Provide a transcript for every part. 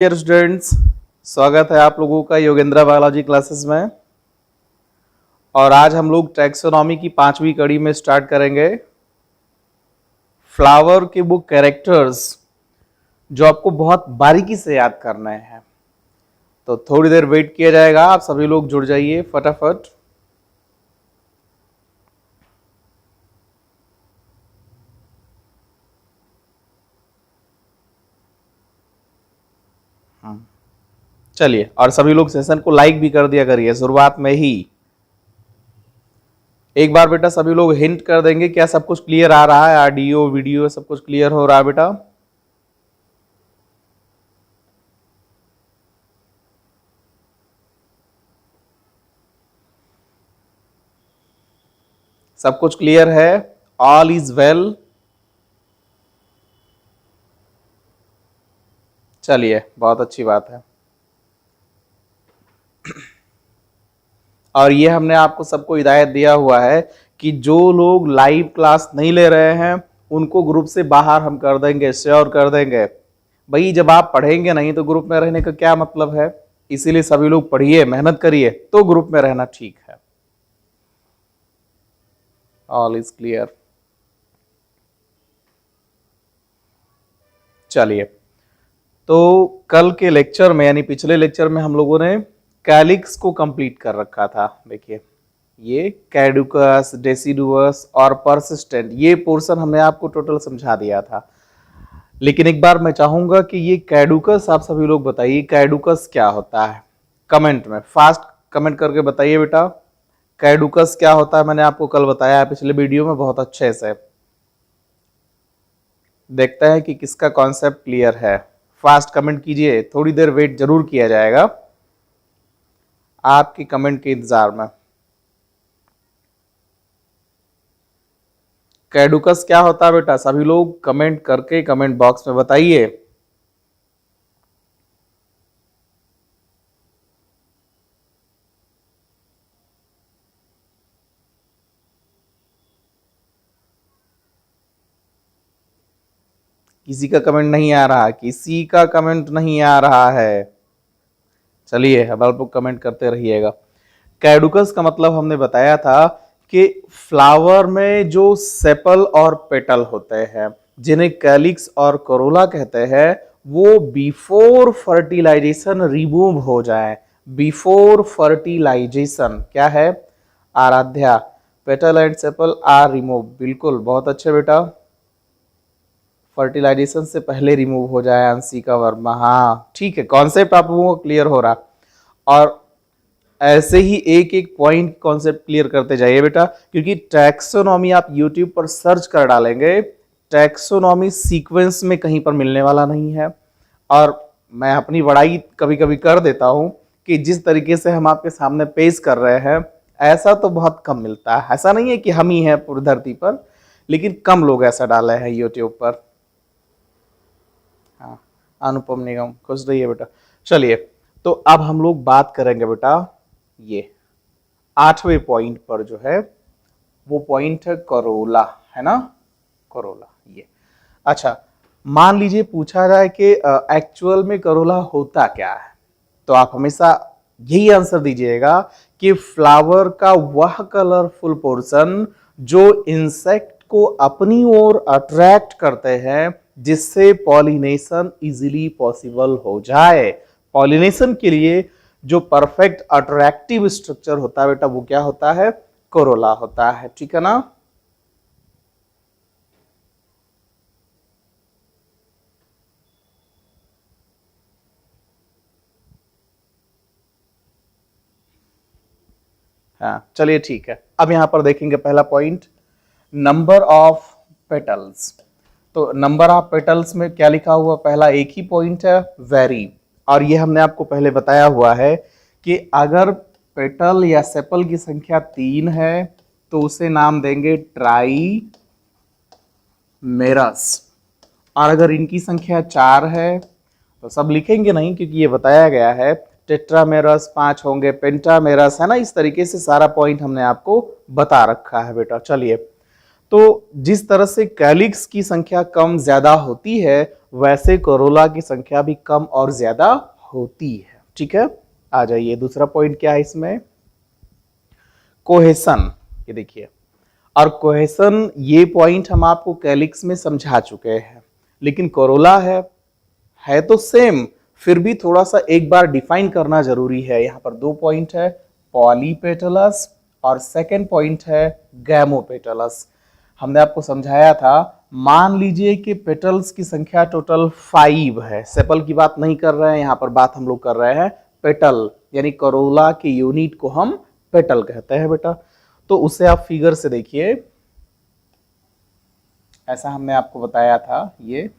Dear students, स्वागत है आप लोगों का योगेंद्र बायोलॉजी क्लासेस में। और आज हम लोग टैक्सोनॉमी की 5वीं कड़ी में स्टार्ट करेंगे फ्लावर के वो कैरेक्टर्स जो आपको बहुत बारीकी से याद करने हैं। तो थोड़ी देर वेट किया जाएगा, आप सभी लोग जुड़ जाइए फटाफट। चलिए, और सभी लोग सेशन को लाइक भी कर दिया करिए शुरुआत में ही। एक बार बेटा सभी लोग हिंट कर देंगे, क्या सब कुछ क्लियर आ रहा है? ऑडियो वीडियो सब कुछ क्लियर हो रहा है बेटा? सब कुछ क्लियर है? All is well? चलिए, बहुत अच्छी बात है। और ये हमने आपको सबको हिदायत दिया हुआ है कि जो लोग लाइव क्लास नहीं ले रहे हैं उनको ग्रुप से बाहर हम कर देंगे, श्योर कर देंगे। भाई जब आप पढ़ेंगे नहीं तो ग्रुप में रहने का क्या मतलब है? इसीलिए सभी लोग पढ़िए, मेहनत करिए, तो ग्रुप में रहना ठीक है। All is clear? चलिए, तो कल के लेक्चर में यानी पिछले लेक्चर में हम लोगों ने कैलिक्स को कंप्लीट कर रखा था। देखिए, ये कैडुकस, डेसिडुअस और परसिस्टेंट, ये पोर्शन हमने आपको टोटल समझा दिया था। लेकिन एक बार मैं चाहूंगा कि ये कैडुकस आप सभी लोग बताइए, कैडुकस क्या होता है? कमेंट में फास्ट कमेंट करके बताइए बेटा, कैडुकस क्या होता है? मैंने आपको कल बताया पिछले वीडियो में बहुत अच्छे से। देखते हैं कि किसका कॉन्सेप्ट क्लियर है। फास्ट कमेंट कीजिए, थोड़ी देर वेट जरूर किया जाएगा आपकी कमेंट के इंतजार में। कैडुकस क्या होता है बेटा? सभी लोग कमेंट करके कमेंट बॉक्स में बताइए। किसी का कमेंट नहीं आ रहा, किसी का कमेंट नहीं आ रहा है। चलिए, अब आप लोग कमेंट करते रहिएगा। कैडुकस का मतलब हमने बताया था कि फ्लावर में जो सेपल और पेटल होते हैं, जिन्हें कैलिक्स और कोरोला कहते हैं, वो बिफोर फर्टिलाइजेशन रिमूव हो जाए। बिफोर फर्टिलाइजेशन क्या है Aaradhya? Petal and sepal are remove. बिल्कुल, बहुत अच्छे बेटा, फर्टिलाइजेशन से पहले रिमूव हो जाए। अंशिका वर्मा, हाँ ठीक है, कॉन्सेप्ट आप लोगों को क्लियर हो रहा। और ऐसे ही एक एक पॉइंट कॉन्सेप्ट क्लियर करते जाइए बेटा, क्योंकि टैक्सोनॉमी आप यूट्यूब पर सर्च कर डालेंगे, टैक्सोनॉमी सीक्वेंस में कहीं पर मिलने वाला नहीं है। और मैं अपनी बड़ाई कभी कभी कर देता हूं कि जिस तरीके से हम आपके सामने पेश कर रहे हैं, ऐसा तो बहुत कम मिलता है। ऐसा नहीं है कि हम ही हैं पूरी धरती पर, लेकिन कम लोग ऐसा डाले हैं यूट्यूब पर। हाँ, अनुपम निगम, खुश रहिए बेटा। चलिए, तो अब हम लोग बात करेंगे बेटा ये 8वें पॉइंट पर, जो है वो पॉइंट है करोला, है ना? करोला ये। अच्छा, मान लीजिए पूछा जाए कि एक्चुअल में करोला होता क्या है, तो आप हमेशा यही आंसर दीजिएगा कि फ्लावर का वह कलरफुल पोर्शन जो इंसेक्ट को अपनी ओर अट्रैक्ट करते हैं, जिससे पॉलिनेशन इजीली पॉसिबल हो जाए। पॉलिनेशन के लिए जो परफेक्ट अट्रैक्टिव स्ट्रक्चर होता है बेटा, वो क्या होता है? कोरोला होता है। ठीक है ना? हाँ, चलिए ठीक है। अब यहां पर देखेंगे पहला पॉइंट, नंबर ऑफ पेटल्स। तो नंबर ऑफ पेटल्स में क्या लिखा हुआ? पहला एक ही पॉइंट है, वेरी। और ये हमने आपको पहले बताया हुआ है कि अगर पेटल या सेपल की संख्या 3 है तो उसे नाम देंगे ट्राई मेरस। और अगर इनकी संख्या 4 है तो सब लिखेंगे नहीं, क्योंकि ये बताया गया है टेट्रामेरस 5 होंगे, पेंटामेरस, है ना? इस तरीके से सारा पॉइंट हमने आपको बता रखा है बेटा। चलिए, तो जिस तरह से कैलिक्स की संख्या कम ज्यादा होती है, वैसे कोरोला की संख्या भी कम और ज्यादा होती है। ठीक है, आ जाइए दूसरा पॉइंट क्या है इसमें, कोहेसन। ये देखिए, और कोहेसन ये पॉइंट हम आपको कैलिक्स में समझा चुके हैं, लेकिन कोरोला है तो सेम, फिर भी थोड़ा सा एक बार डिफाइन करना जरूरी है। यहां पर दो पॉइंट है, पॉलीपेटलस और सेकेंड पॉइंट है गैमोपेटलस। हमने आपको समझाया था, मान लीजिए कि पेटल्स की संख्या टोटल 5 है, सेपल की बात नहीं कर रहे हैं, यहां पर बात हम लोग कर रहे हैं पेटल, यानी कोरोला के यूनिट को हम पेटल कहते हैं बेटा। तो उसे आप फिगर से देखिए, ऐसा हमने आपको बताया था। ये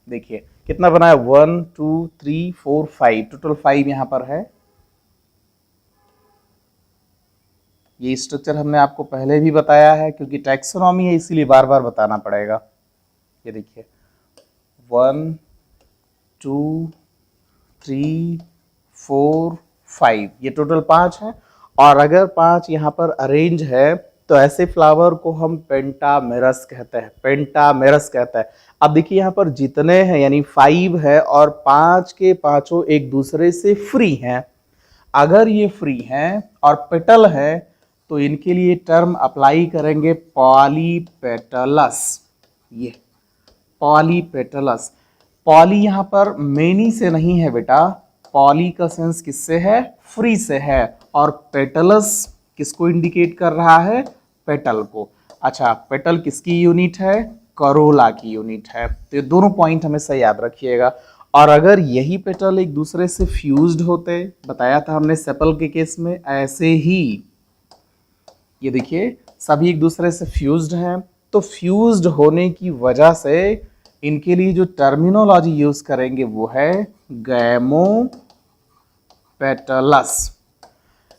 देखिए कितना बना है, 1 2 3 4 5, टोटल 5 यहां पर है। ये स्ट्रक्चर हमने आपको पहले भी बताया है, क्योंकि टैक्सोनॉमी है इसीलिए बार बार बताना पड़ेगा। ये देखिए 1 2 3 4 5, ये टोटल 5 है। और अगर 5 यहाँ पर अरेंज है तो ऐसे फ्लावर को हम पेंटामेरस कहते हैं, पेंटामेरस कहते हैं। अब देखिए यहाँ पर जितने हैं, यानी 5 है और 5 के पांचों एक दूसरे से फ्री हैं। अगर ये फ्री हैं और पेटल है तो इनके लिए टर्म अप्लाई करेंगे पॉलीपेटलस। ये पॉलीपेटलस, पॉली यहां पर मेनी से नहीं है बेटा, पॉली का सेंस किससे है, फ्री से है, और पेटलस किसको इंडिकेट कर रहा है, पेटल को। अच्छा, पेटल किसकी यूनिट है, करोला की यूनिट है। तो ये दोनों पॉइंट हमेशा याद रखिएगा। और अगर यही पेटल एक दूसरे से फ्यूज्ड होते, बताया था हमने सेपल के केस में, ऐसे ही ये देखिए सभी एक दूसरे से फ्यूज्ड हैं, तो फ्यूज्ड होने की वजह से इनके लिए जो टर्मिनोलॉजी यूज करेंगे वो है गैमोपेटलस।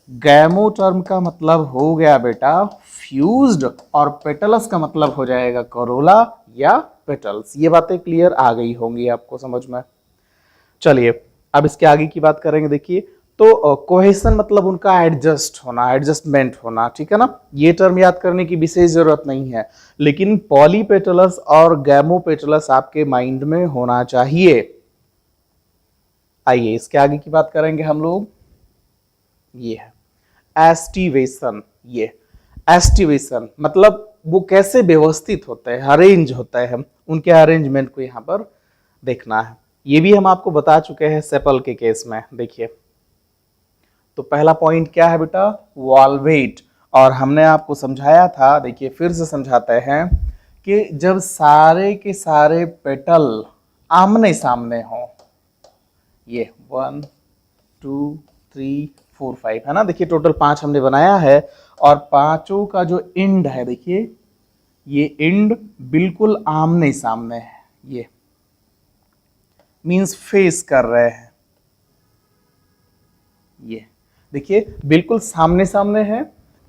गैमो टर्म का मतलब हो गया बेटा फ्यूज्ड, और पेटलस का मतलब हो जाएगा कोरोला या पेटल्स। ये बातें क्लियर आ गई होंगी आपको समझ में। चलिए अब इसके आगे की बात करेंगे। देखिए, तो कोहेसन मतलब उनका एडजस्ट होना, एडजस्टमेंट होना, ठीक है ना। ये टर्म याद करने की विशेष जरूरत नहीं है, लेकिन पॉलीपेटलस और गैमोपेटलस आपके माइंड में होना चाहिए। आइए इसके आगे की बात करेंगे हम लोग। ये है एस्टिवेशन। ये एस्टिवेशन मतलब वो कैसे व्यवस्थित होते हैं, अरेंज होता है, उनके अरेंजमेंट को यहां पर देखना है। ये भी हम आपको बता चुके हैं सेपल के केस में। देखिए, तो पहला पॉइंट क्या है बेटा, वॉल्वेट। और हमने आपको समझाया था, देखिए फिर से समझाते हैं, कि जब सारे के सारे पेटल आमने सामने हो, ये 1 2 3 4 5 है ना। देखिए टोटल 5 हमने बनाया है, और पांचों का जो एंड है, देखिए ये एंड बिल्कुल आमने सामने है। ये मींस फेस कर रहे हैं। ये देखिए बिल्कुल सामने सामने है,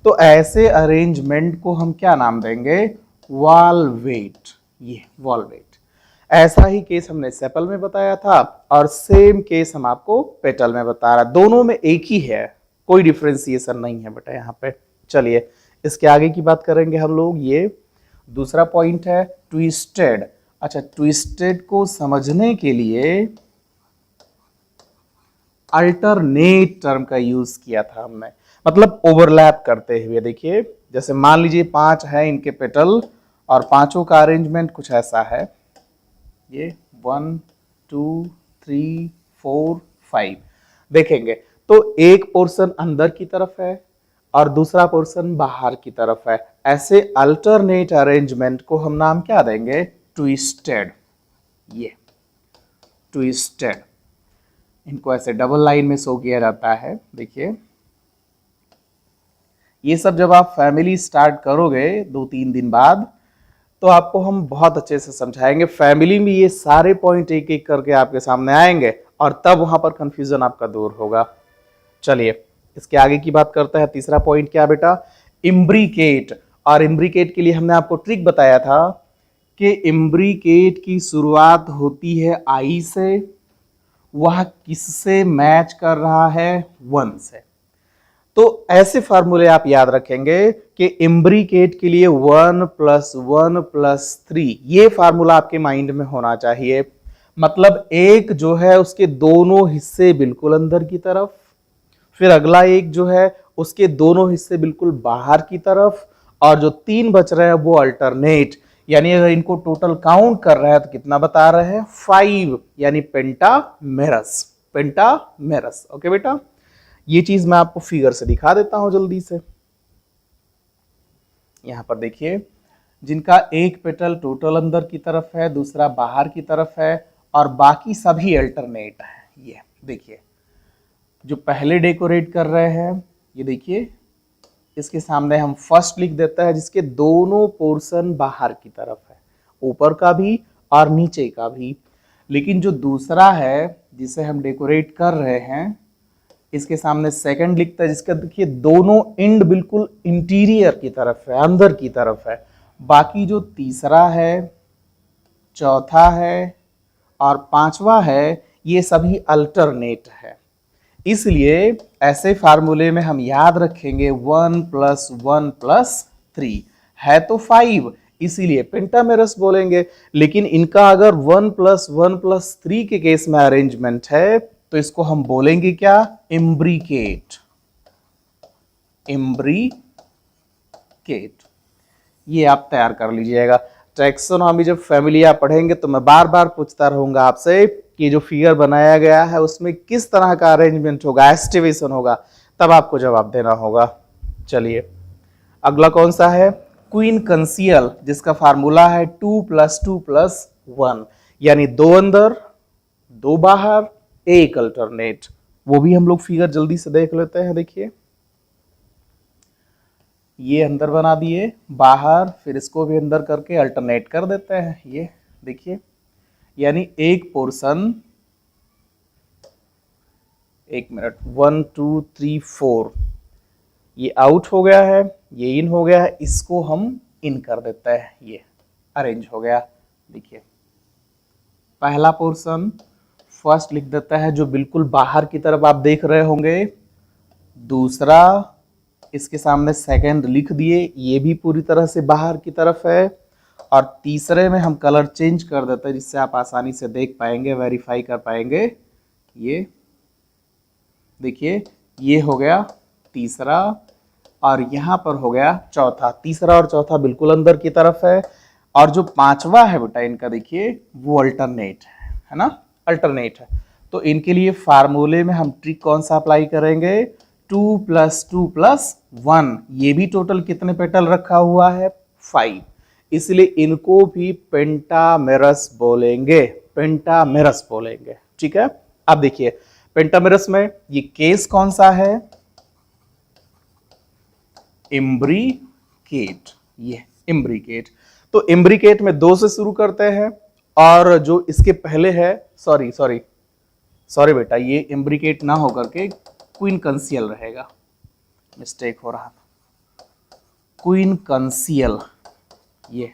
तो ऐसे अरेंजमेंट को हम क्या नाम देंगे, वॉल्वेट। ये वॉल्वेट। ऐसा ही केस हमने सेपल में बताया था, और सेम केस हम आपको पेटल में बता रहा। दोनों में एक ही है, कोई डिफरेंशिएशन नहीं है बेटा यहाँ पे। चलिए इसके आगे की बात करेंगे हम लोग। ये दूसरा पॉइंट है ट्विस्टेड। अच्छा, ट्विस्टेड को समझने के लिए अल्टरनेट टर्म का यूज किया था हमने, मतलब ओवरलैप करते हुए। देखिए जैसे मान लीजिए 5 है इनके पेटल, और पांचों का अरेंजमेंट कुछ ऐसा है। ये 1 2 3 4 5 देखेंगे तो एक पोर्शन अंदर की तरफ है और दूसरा पोर्शन बाहर की तरफ है। ऐसे अल्टरनेट अरेंजमेंट को हम नाम क्या देंगे, ट्विस्टेड। ये ट्विस्टेड, इनको ऐसे डबल लाइन में शो किया जाता है। देखिए ये सब जब आप फैमिली स्टार्ट करोगे 2-3 दिन बाद, तो आपको हम बहुत अच्छे से समझाएंगे। फैमिली में ये सारे पॉइंट एक एक करके आपके सामने आएंगे, और तब वहां पर कंफ्यूजन आपका दूर होगा। चलिए इसके आगे की बात करते हैं। तीसरा पॉइंट क्या बेटा, इम्ब्रिकेट। और इम्ब्रिकेट के लिए हमने आपको ट्रिक बताया था कि इम्ब्रिकेट की शुरुआत होती है आई से, वह किससे मैच कर रहा है, 1 से। तो ऐसे फार्मूले आप याद रखेंगे कि इम्ब्रिकेट के लिए 1 + 1 + 3, ये फार्मूला आपके माइंड में होना चाहिए। मतलब एक जो है उसके दोनों हिस्से बिल्कुल अंदर की तरफ, फिर अगला एक जो है उसके दोनों हिस्से बिल्कुल बाहर की तरफ, और जो 3 बच रहे हैं वो अल्टरनेट। यानी अगर इनको टोटल काउंट कर रहे हैं तो कितना बता रहे हैं, 5, यानी पेंटामेरस। पेंटामेरस, ओके बेटा। ये चीज मैं आपको फिगर से दिखा देता हूं जल्दी से। यहां पर देखिए, जिनका एक पेटल टोटल अंदर की तरफ है, दूसरा बाहर की तरफ है, और बाकी सभी अल्टरनेट है। ये देखिए, जो पहले डेकोरेट कर रहे हैं, ये देखिए, इसके सामने हम फर्स्ट लिख देते हैं जिसके दोनों पोर्शन बाहर की तरफ है, ऊपर का भी और नीचे का भी। लेकिन जो दूसरा है जिसे हम डेकोरेट कर रहे हैं, इसके सामने सेकंड लिखता है जिसका देखिए दोनों एंड बिल्कुल इंटीरियर की तरफ है, अंदर की तरफ है। बाकी जो तीसरा है, चौथा है और पांचवा है, ये सभी अल्टरनेट है। इसलिए ऐसे फार्मूले में हम याद रखेंगे 1 + 1 + 3 है तो 5, इसीलिए पेंटामेरस बोलेंगे। लेकिन इनका अगर 1 + 1 + 3 के केस में अरेंजमेंट है तो इसको हम बोलेंगे क्या, इम्ब्रिकेट। इम्ब्रिकेट, ये आप तैयार कर लीजिएगा। टैक्सोनॉमी जब फैमिलिया पढ़ेंगे तो मैं बार बार पूछता रहूंगा आपसे कि जो फिगर बनाया गया है उसमें किस तरह का अरेंजमेंट होगा, एस्टिवेशन होगा, तब आपको जवाब देना होगा। चलिए अगला कौन सा है, क्वीन कंसियल, जिसका फार्मूला है 2 + 2 + 1, यानी 2 अंदर 2 बाहर 1 अल्टरनेट। वो भी हम लोग फिगर जल्दी से देख लेते हैं। देखिए, ये अंदर बना दिए, बाहर, फिर इसको भी अंदर करके अल्टरनेट कर देते हैं। ये देखिए, यानी एक पोर्शन, 1 मिनट, 1 2 3 4, ये आउट हो गया है, ये इन हो गया है, इसको हम इन कर देते हैं। ये अरेंज हो गया। देखिए, पहला पोर्शन फर्स्ट लिख देता है जो बिल्कुल बाहर की तरफ आप देख रहे होंगे, दूसरा इसके सामने सेकंड लिख दिए, ये भी पूरी तरह से बाहर की तरफ है, और तीसरे में हम कलर चेंज कर देते हैं जिससे आप आसानी से देख पाएंगे, वेरीफाई कर पाएंगे। ये देखिए, ये हो गया तीसरा, और यहां पर हो गया चौथा। तीसरा और चौथा बिल्कुल अंदर की तरफ है, और जो पांचवा है बेटा इनका देखिए वो अल्टरनेट है ना, अल्टरनेट है। तो इनके लिए फार्मूले में हम ट्रिक कौन सा अप्लाई करेंगे, 2 + 2 + 1, ये भी टोटल कितने पेटल रखा हुआ है, 5, इसलिए इनको भी पेंटामेरस बोलेंगे, पेंटामेरस बोलेंगे। ठीक है, अब देखिए पेंटामेरस में ये केस कौन सा है, इम्ब्रिकेट। ये इम्ब्रिकेट, तो इम्ब्रिकेट में 2 से शुरू करते हैं, और जो इसके पहले है, सॉरी बेटा, ये इम्ब्रिकेट ना होकर के क्वीन कंसियल रहेगा, मिस्टेक हो रहा था, क्वीन कंसियल। ये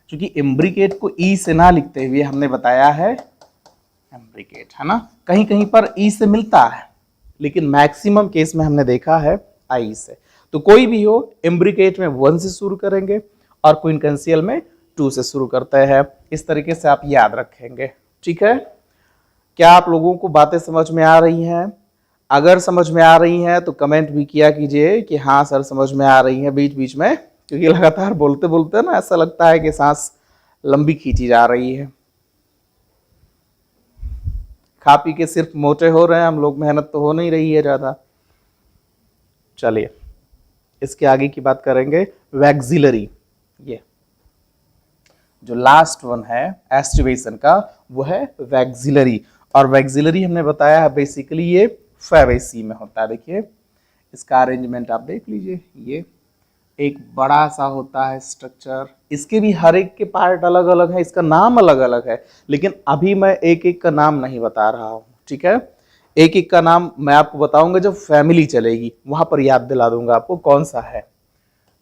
क्योंकि इम्ब्रिकेट को ई से ना लिखते हुए हमने बताया है इम्ब्रिकेट, है ना। कहीं कहीं पर ई से मिलता है, लेकिन मैक्सिमम केस में हमने देखा है आई से। तो कोई भी हो, इम्ब्रिकेट में 1 से शुरू करेंगे और क्वीन कंसियल में 2 से शुरू करते हैं। इस तरीके से आप याद रखेंगे। ठीक है, क्या आप लोगों को बातें समझ में आ रही हैं? अगर समझ में आ रही हैं तो कमेंट भी किया कीजिए कि हाँ सर समझ में आ रही हैं बीच बीच में, क्योंकि लगातार बोलते बोलते ना ऐसा लगता है कि सांस लंबी खींची जा रही है। खा पी के सिर्फ मोटे हो रहे हैं हम लोग, मेहनत तो हो नहीं रही है ज्यादा। चलिए इसके आगे की बात करेंगे, वैक्सिलरी। ये जो लास्ट वन है एस्टिवेशन का वो है वैक्सिलरी, और वैक्सिलरी हमने बताया है बेसिकली ये फैबेसी में होता है। देखिए इसका अरेंजमेंट आप देख लीजिए, ये एक बड़ा सा होता है स्ट्रक्चर, इसके भी हर एक के पार्ट अलग अलग है, इसका नाम अलग अलग है, लेकिन अभी मैं एक एक का नाम नहीं बता रहा हूँ। ठीक है, एक एक का नाम मैं आपको बताऊंगा जब फैमिली चलेगी, वहां पर याद दिला दूंगा आपको कौन सा है।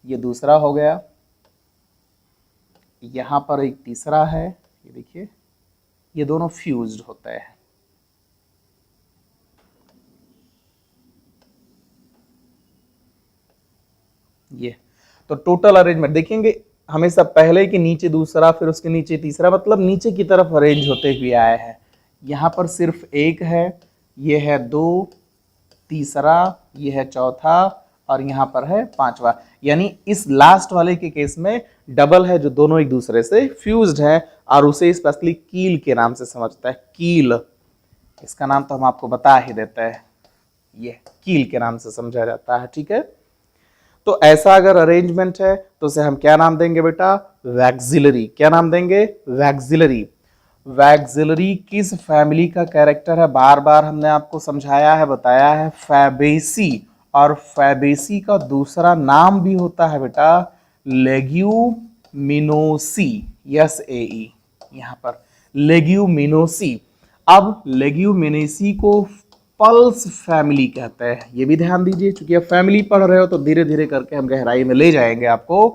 ये दूसरा हो गया, यहाँ पर एक तीसरा है, ये देखिए, ये दोनों फ्यूज्ड होते हैं। ये तो टोटल अरेंजमेंट देखेंगे हमेशा पहले के नीचे दूसरा, फिर उसके नीचे तीसरा, मतलब नीचे की तरफ अरेंज होते हुए आए हैं। यहाँ पर सिर्फ एक है, ये है दो, तीसरा, ये है चौथा, और यहाँ पर है पांचवा। यानी इस लास्ट वाले के केस में डबल है जो दोनों एक दूसरे से फ्यूज्ड है, और उसे स्पेशली कील के नाम से समझता है। कील, इसका नाम तो हम आपको बता ही देते हैं, ये कील के नाम से समझा जाता है। ठीक है, तो ऐसा अगर अरेंजमेंट है तो उसे हम क्या नाम देंगे बेटा? वैक्सिलरी। क्या नाम देंगे? वैक्सिलरी। वैक्सिलरी किस फैमिली का कैरेक्टर है? बार बार हमने आपको समझाया है, बताया है, फैबेसी। और फैबेसी का दूसरा नाम भी होता है बेटा लेग्यूमिनोसी। यस ए ई, यहां पर लेग्यूमिनोसी। अब लेग्यूमिनेसी को पल्स फैमिली कहते हैं, ये भी ध्यान दीजिए, क्योंकि अब फैमिली पढ़ रहे हो तो धीरे धीरे करके हम गहराई में ले जाएंगे आपको।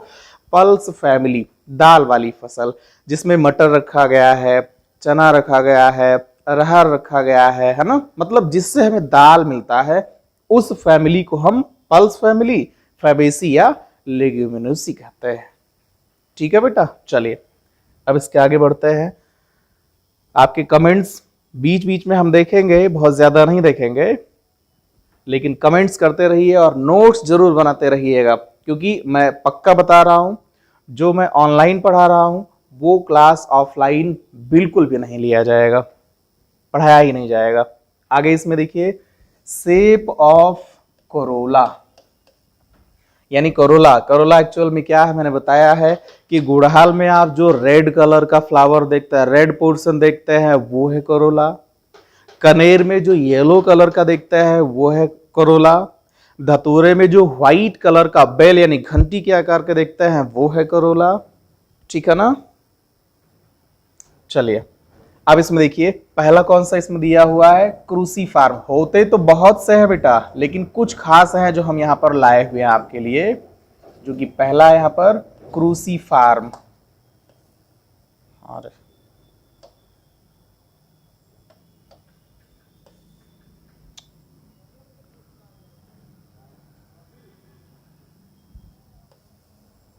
पल्स फैमिली, दाल वाली फसल, जिसमें मटर रखा गया है, चना रखा गया है, अरहर रखा गया है ना, मतलब जिससे हमें दाल मिलता है, उस फैमिली को हम पल्स फैमिली, फैबेसी या लेग्यूमिनोसी कहते हैं। ठीक है बेटा, चलिए अब इसके आगे बढ़ते हैं। आपके कमेंट्स बीच बीच में हम देखेंगे, बहुत ज्यादा नहीं देखेंगे, लेकिन कमेंट्स करते रहिए और नोट्स जरूर बनाते रहिएगा, क्योंकि मैं पक्का बता रहा हूं, जो मैं ऑनलाइन पढ़ा रहा हूं वो क्लास ऑफलाइन बिल्कुल भी नहीं लिया जाएगा, पढ़ाया ही नहीं जाएगा। आगे इसमें देखिए, शेप ऑफ कोरोला, यानी कोरोला। कोरोला एक्चुअल में क्या है, मैंने बताया है कि गुड़हल में आप जो रेड कलर का फ्लावर देखते हैं, रेड पोर्शन देखते हैं, वो है कोरोला। कनेर में जो येलो कलर का देखते हैं वो है कोरोला। धतूरे में जो व्हाइट कलर का बेल यानी घंटी के आकार के देखते हैं वो है कोरोला। ठीक है ना? चलिए अब इसमें देखिए, पहला कौन सा इसमें दिया हुआ है? क्रूसीफार्म। होते तो बहुत से हैं बेटा, लेकिन कुछ खास हैं जो हम यहां पर लाए हुए हैं आपके लिए, जो कि पहला है यहां पर क्रूसीफार्म। और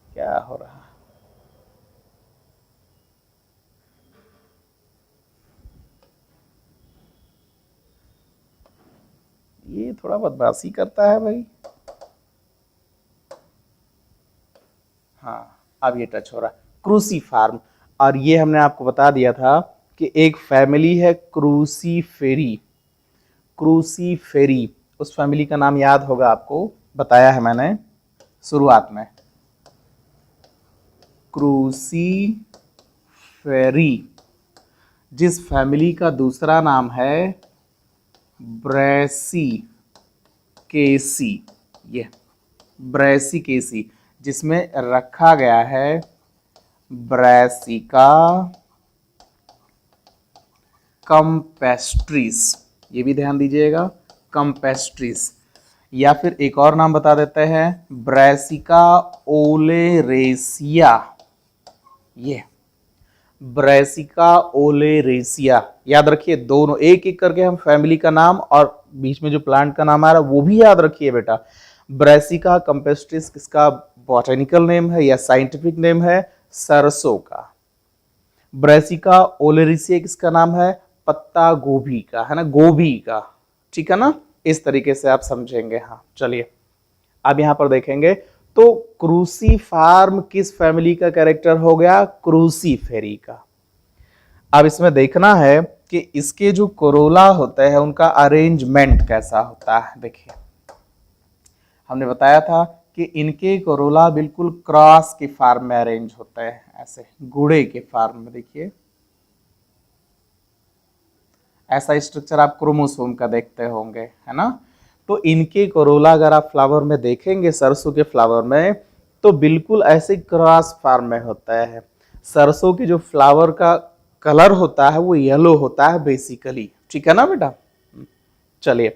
क्या हो रहा है? ये थोड़ा बदमाशी करता है भाई। हाँ, अब ये टच हो रहा है। क्रूसीफार्म, और ये हमने आपको बता दिया था कि एक फैमिली है क्रूसीफेरी। क्रूसीफेरी, उस फैमिली का नाम याद होगा आपको, बताया है मैंने शुरुआत में। क्रूसीफेरी, जिस फैमिली का दूसरा नाम है ब्रैसिकेसी। ये ब्रैसिकेसी, जिसमें रखा गया है ब्रैसिका कैम्पेस्ट्रिस। ये भी ध्यान दीजिएगा, कैम्पेस्ट्रिस। या फिर एक और नाम बता देते हैं, ब्रैसिका ओलेरेसिया। ये ब्रैसिका ओलेरेसिया, याद रखिए, दोनों एक एक करके हम फैमिली का नाम और बीच में जो प्लांट का नाम आ रहा है वो भी याद रखिए बेटा। ब्रैसिका कैम्पेस्ट्रिस किसका बॉटनिकल नेम है या साइंटिफिक नेम है? सरसों का। ब्रैसिका ओलेरेसिया किसका नाम है? पत्ता गोभी का, है ना, गोभी का। ठीक है ना? इस तरीके से आप समझेंगे। हाँ चलिए अब यहां पर देखेंगे, तो क्रूसीफार्म किस फैमिली का कैरेक्टर हो गया? क्रूसीफेरी का। अब इसमें देखना है कि इसके जो कोरोला होते हैं उनका अरेंजमेंट कैसा होता है। देखिए हमने बताया था कि इनके कोरोला बिल्कुल क्रॉस के फॉर्म में अरेंज होते हैं, ऐसे गुड़े के फॉर्म में। देखिए ऐसा स्ट्रक्चर आप क्रोमोसोम का देखते होंगे, है ना। तो इनके कोरोला अगर आप फ्लावर में देखेंगे, सरसों के फ्लावर में, तो बिल्कुल ऐसे क्रॉस फॉर्म में होता है। सरसों के जो फ्लावर का कलर होता है वो येलो होता है बेसिकली। ठीक है ना बेटा? चलिए,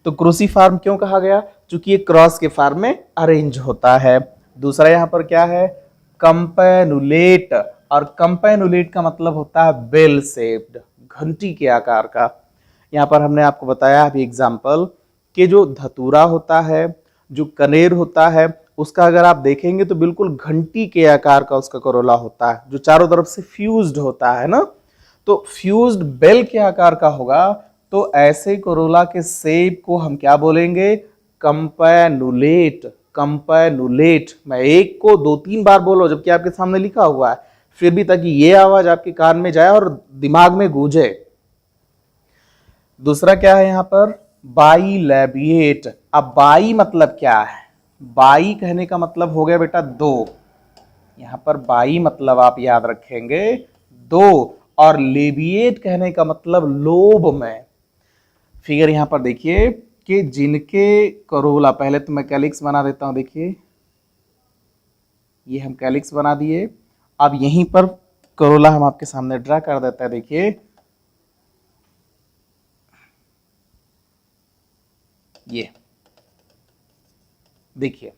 तो क्रूसीफार्म क्यों कहा गया? क्योंकि ये क्रॉस के फॉर्म में अरेंज होता है। दूसरा यहाँ पर क्या है? कंपेनुलेट, और कंपेनुलेट का मतलब होता है बेल शेप्ड, घंटी के आकार का। यहाँ पर हमने आपको बताया अभी एग्जाम्पल कि जो धतूरा होता है, जो कनेर होता है, उसका अगर आप देखेंगे तो बिल्कुल घंटी के आकार का उसका करोला होता है, जो चारों तरफ से फ्यूज्ड होता है ना। तो फ्यूज्ड बेल के आकार का होगा, तो ऐसे कोरोला के शेप को हम क्या बोलेंगे? कंपेनुलेट। कंपेनुलेट। मैं एक को 2-3 बार बोलो जबकि आपके सामने लिखा हुआ है, फिर भी ताकि ये आवाज आपके कान में जाए और दिमाग में गूंजे। दूसरा क्या है यहां पर? बाइलेबिएट। अब बाई मतलब क्या है? बाई कहने का मतलब हो गया बेटा दो। यहां पर बाई मतलब आप याद रखेंगे दो, और लेबिएट कहने का मतलब लोब में। फिगर यहां पर देखिए कि जिनके करोला, पहले तो मैं कैलिक्स बना देता हूं, देखिए ये हम कैलिक्स बना दिए। अब यहीं पर करोला हम आपके सामने ड्रा कर देते हैं, देखिए ये देखिए।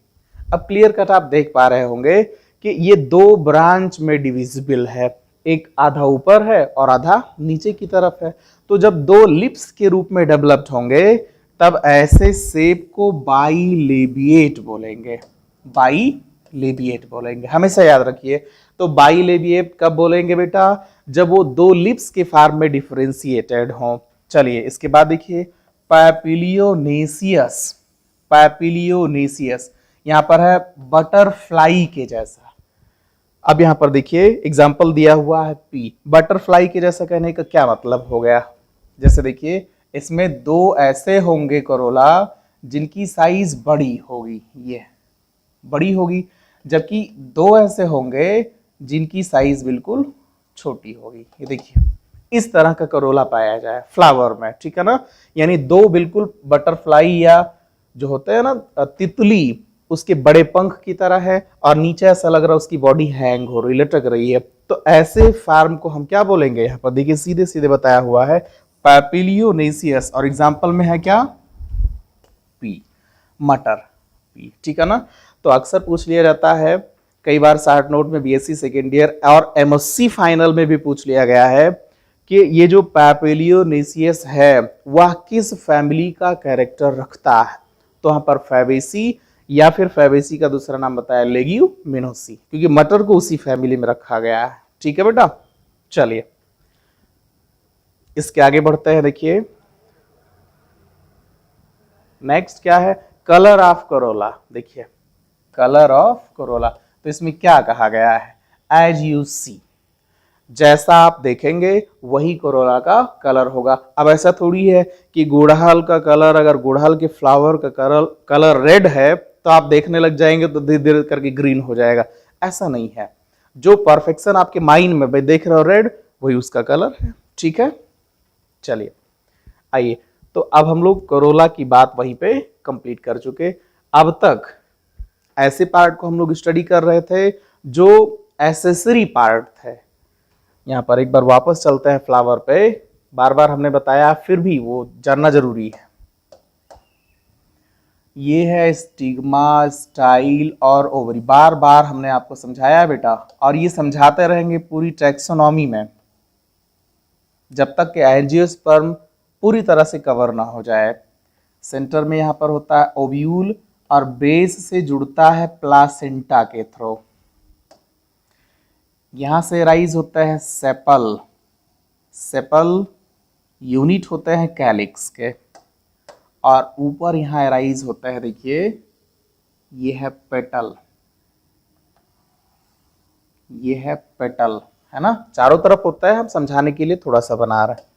अब क्लियर कट आप देख पा रहे होंगे कि ये दो ब्रांच में डिविजिबल है, एक आधा ऊपर है और आधा नीचे की तरफ है। तो जब दो लिप्स के रूप में डेवलप्ड होंगे तब ऐसे शेप को बाइलेबिएट बोलेंगे। बाइलेबिएट बोलेंगे, हमेशा याद रखिए। तो बाइलेबिएट कब बोलेंगे बेटा? जब वो दो लिप्स के फॉर्म में डिफरेंशिएटेड हों। चलिए इसके बाद देखिए पैपिलियोनेसियस। पैपिलियोनेसियस यहां पर है बटरफ्लाई के जैसा। अब यहां पर देखिए एग्जाम्पल दिया हुआ है पी। बटरफ्लाई के जैसा कहने का क्या मतलब हो गया? जैसे देखिए इसमें दो ऐसे होंगे करोला जिनकी साइज बड़ी होगी, ये बड़ी होगी, जबकि दो ऐसे होंगे जिनकी साइज बिल्कुल छोटी होगी। ये देखिए इस तरह का करोला पाया जाए फ्लावर में, ठीक है ना। यानी दो बिल्कुल बटरफ्लाई या जो होते हैं ना तितली, उसके बड़े पंख की तरह है और नीचे ऐसा लग रहा है उसकी बॉडी हैंग हो रही, लटक रही है। तो ऐसे फार्म को हम क्या बोलेंगे? यहाँ पर देखिए सीधे सीधे बताया हुआ है पैपिलियोनेसियस, और एग्जाम्पल में है क्या? पी, मटर, पी, ठीक है ना। तो अक्सर पूछ लिया जाता है, कई बार शार्ट नोट में बीएससी सेकेंड ईयर और एमएससी फाइनल में भी पूछ लिया गया है कि ये जो पैपिलियोनेसियस है वह किस फैमिली का कैरेक्टर रखता है। तो यहाँ पर फैबेसी, या फिर फैबेसी का दूसरा नाम बताया लेग्यूमिनोसी, क्योंकि मटर को उसी फैमिली में रखा गया है, ठीक है बेटा। चलिए इसके आगे बढ़ते हैं। देखिए नेक्स्ट क्या है? Colour of Corolla. देखिए कलर ऑफ करोला, तो इसमें क्या कहा गया है? एज यू सी, जैसा आप देखेंगे वही कोरोला का कलर होगा। अब ऐसा थोड़ी है कि गुड़हल का कलर, अगर गुड़हल के फ्लावर का कलर रेड है तो आप देखने लग जाएंगे तो धीरे धीरे करके ग्रीन हो जाएगा, ऐसा नहीं है। जो परफेक्शन आपके माइंड में भाई देख रहे हो रेड, वही उसका कलर है, ठीक है। चलिए आइए, तो अब हम लोग कोरोला की बात वहीं पे कंप्लीट कर चुके। अब तक ऐसे पार्ट को हम लोग स्टडी कर रहे थे जो एसेसरी पार्ट थे। यहाँ पर एक बार वापस चलते हैं फ्लावर पे, बार बार हमने बताया फिर भी वो जानना जरूरी है। ये है स्टिग्मा, स्टाइल और ओवरी, बार बार हमने आपको समझाया बेटा, और ये समझाते रहेंगे पूरी टैक्सोनॉमी में जब तक कि एंजियोस्पर्म पूरी तरह से कवर ना हो जाए। सेंटर में यहाँ पर होता है ओव्यूल और बेस से जुड़ता है प्लासेंटा के थ्रू। यहां से राइज होते हैं सेपल, सेपल यूनिट होते हैं कैलिक्स के, और ऊपर यहां राइज होता है, देखिए ये है पेटल, ये है पेटल, है ना। चारों तरफ होता है, हम समझाने के लिए थोड़ा सा बना रहे हैं।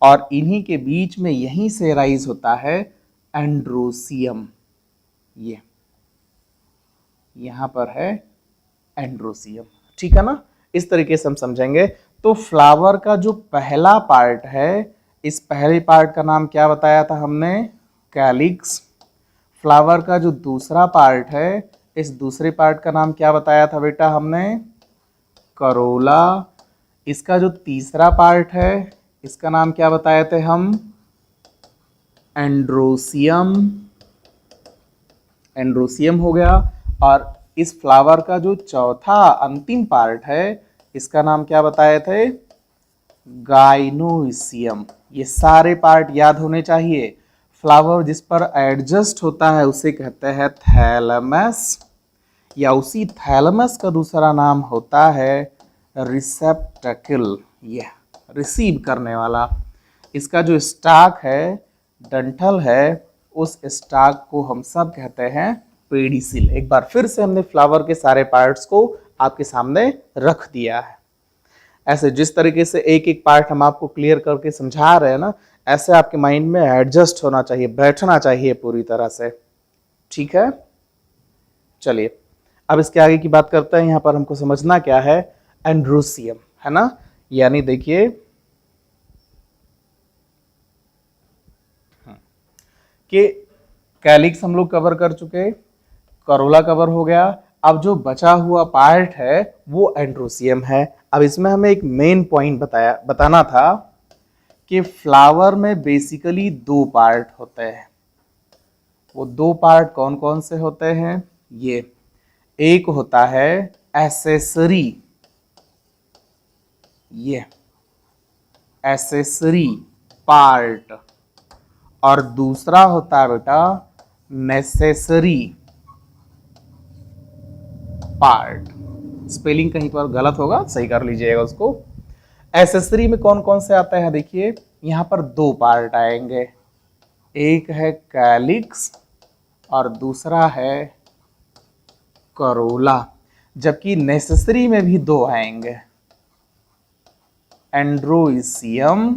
और इन्हीं के बीच में यहीं से राइज होता है एंड्रोसियम, ये यहां पर है एंड्रोसियम, ठीक है ना। इस तरीके से हम समझेंगे। तो फ्लावर का जो पहला पार्ट है, इस पहले पार्ट का नाम क्या बताया था हमने? कैलिक्स। फ्लावर का जो दूसरा पार्ट है, इस दूसरे पार्ट का नाम क्या बताया था बेटा हमने? करोला। इसका जो तीसरा पार्ट है, इसका नाम क्या बताए थे हम? एंड्रोसियम। एंड्रोसियम हो गया। और इस फ्लावर का जो चौथा अंतिम पार्ट है इसका नाम क्या बताए थे? गाइनोइसियम। ये सारे पार्ट याद होने चाहिए। फ्लावर जिस पर एडजस्ट होता है उसे कहते हैं थैलेमस, या उसी थैलेमस का दूसरा नाम होता है रिसेप्टकल, ये रिसीव करने वाला। इसका जो स्टाक है, डंठल है, उस स्टाक को हम सब कहते हैं पेडिसिल। एक बार फिर से हमने फ्लावर के सारे पार्ट्स को आपके सामने रख दिया है। ऐसे जिस तरीके से एक एक पार्ट हम आपको क्लियर करके समझा रहे हैं ना, ऐसे आपके माइंड में एडजस्ट होना चाहिए, बैठना चाहिए पूरी तरह से। ठीक है, चलिए अब इसके आगे की बात करते हैं। यहां पर हमको समझना क्या है, एंड्रोसियम है ना, यानी देखिए कि कैलिक्स हम लोग कवर कर चुके, करोला कवर हो गया। अब जो बचा हुआ पार्ट है वो एंड्रोसियम है। अब इसमें हमें एक मेन पॉइंट बताना था कि फ्लावर में बेसिकली दो पार्ट होते हैं। वो दो पार्ट कौन कौन से होते हैं? ये एक होता है एसेसरी, ये एसेसरी पार्ट, और दूसरा होता है बेटा नेसेसरी पार्ट। स्पेलिंग कहीं पर गलत होगा, सही कर लीजिएगा उसको। एसेसरी में कौन कौन से आते हैं? देखिए यहां पर दो पार्ट आएंगे, एक है कैलिक्स और दूसरा है करोला। जबकि नेसेसरी में भी दो आएंगे, एंड्रोइसियम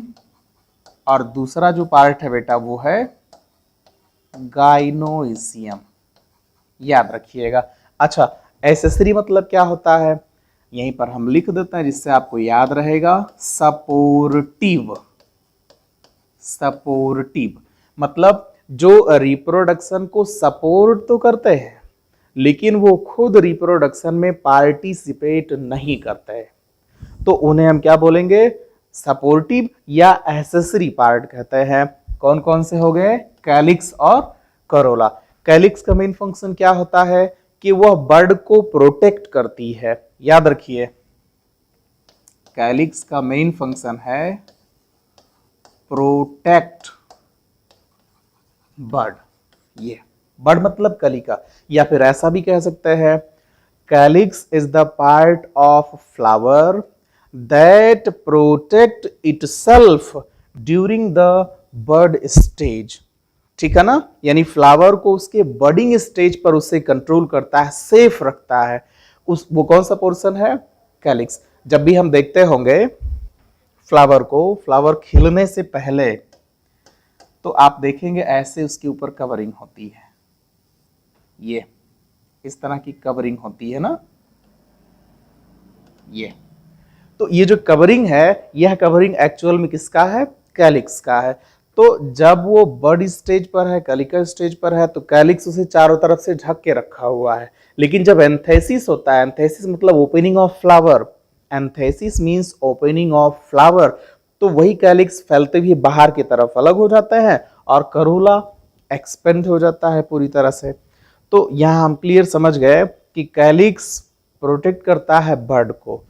और दूसरा जो पार्ट है बेटा वो है गाइनोइसियम। याद रखिएगा। अच्छा, एसेसरी मतलब क्या होता है? यहीं पर हम लिख देते हैं जिससे आपको याद रहेगा, सपोर्टिव। सपोर्टिव मतलब जो रिप्रोडक्शन को सपोर्ट तो करते हैं लेकिन वो खुद रिप्रोडक्शन में पार्टिसिपेट नहीं करते हैं, तो उन्हें हम क्या बोलेंगे? सपोर्टिव या एसेसरी पार्ट कहते हैं। कौन कौन से हो गए? कैलिक्स और करोला। कैलिक्स का मेन फंक्शन क्या होता है कि वह बर्ड को प्रोटेक्ट करती है। याद रखिए, कैलिक्स का मेन फंक्शन है प्रोटेक्ट बर्ड। ये बर्ड मतलब कलिका, या फिर ऐसा भी कह सकते हैं calyx is the part of flower that protect itself during the bud stage. ठीक है ना, यानी फ्लावर को उसके बर्डिंग स्टेज पर उसे कंट्रोल करता है, सेफ रखता है। उस वो कौन सा पोर्शन है? कैलिक्स। जब भी हम देखते होंगे फ्लावर को, फ्लावर खिलने से पहले तो आप देखेंगे ऐसे उसके ऊपर कवरिंग होती है, ये इस तरह की कवरिंग होती है ना, ये। तो ये जो कवरिंग है, यह कवरिंग एक्चुअल में किसका है? कैलिक्स का है। तो जब वो बर्ड स्टेज पर है, कलिका स्टेज पर है, तो कैलिक्स उसे चारों तरफ से ढक के रखा हुआ है। लेकिन जब एंथेसिस होता है, एंथेसिस मतलब opening of flower, antithesis means opening of flower, तो वही कैलिक्स फैलते हुए बाहर की तरफ अलग हो जाते हैं और करोला एक्सपेंड हो जाता है पूरी तरह से। तो यहां हम क्लियर समझ गए कि कैलिक्स प्रोटेक्ट करता है बर्ड को।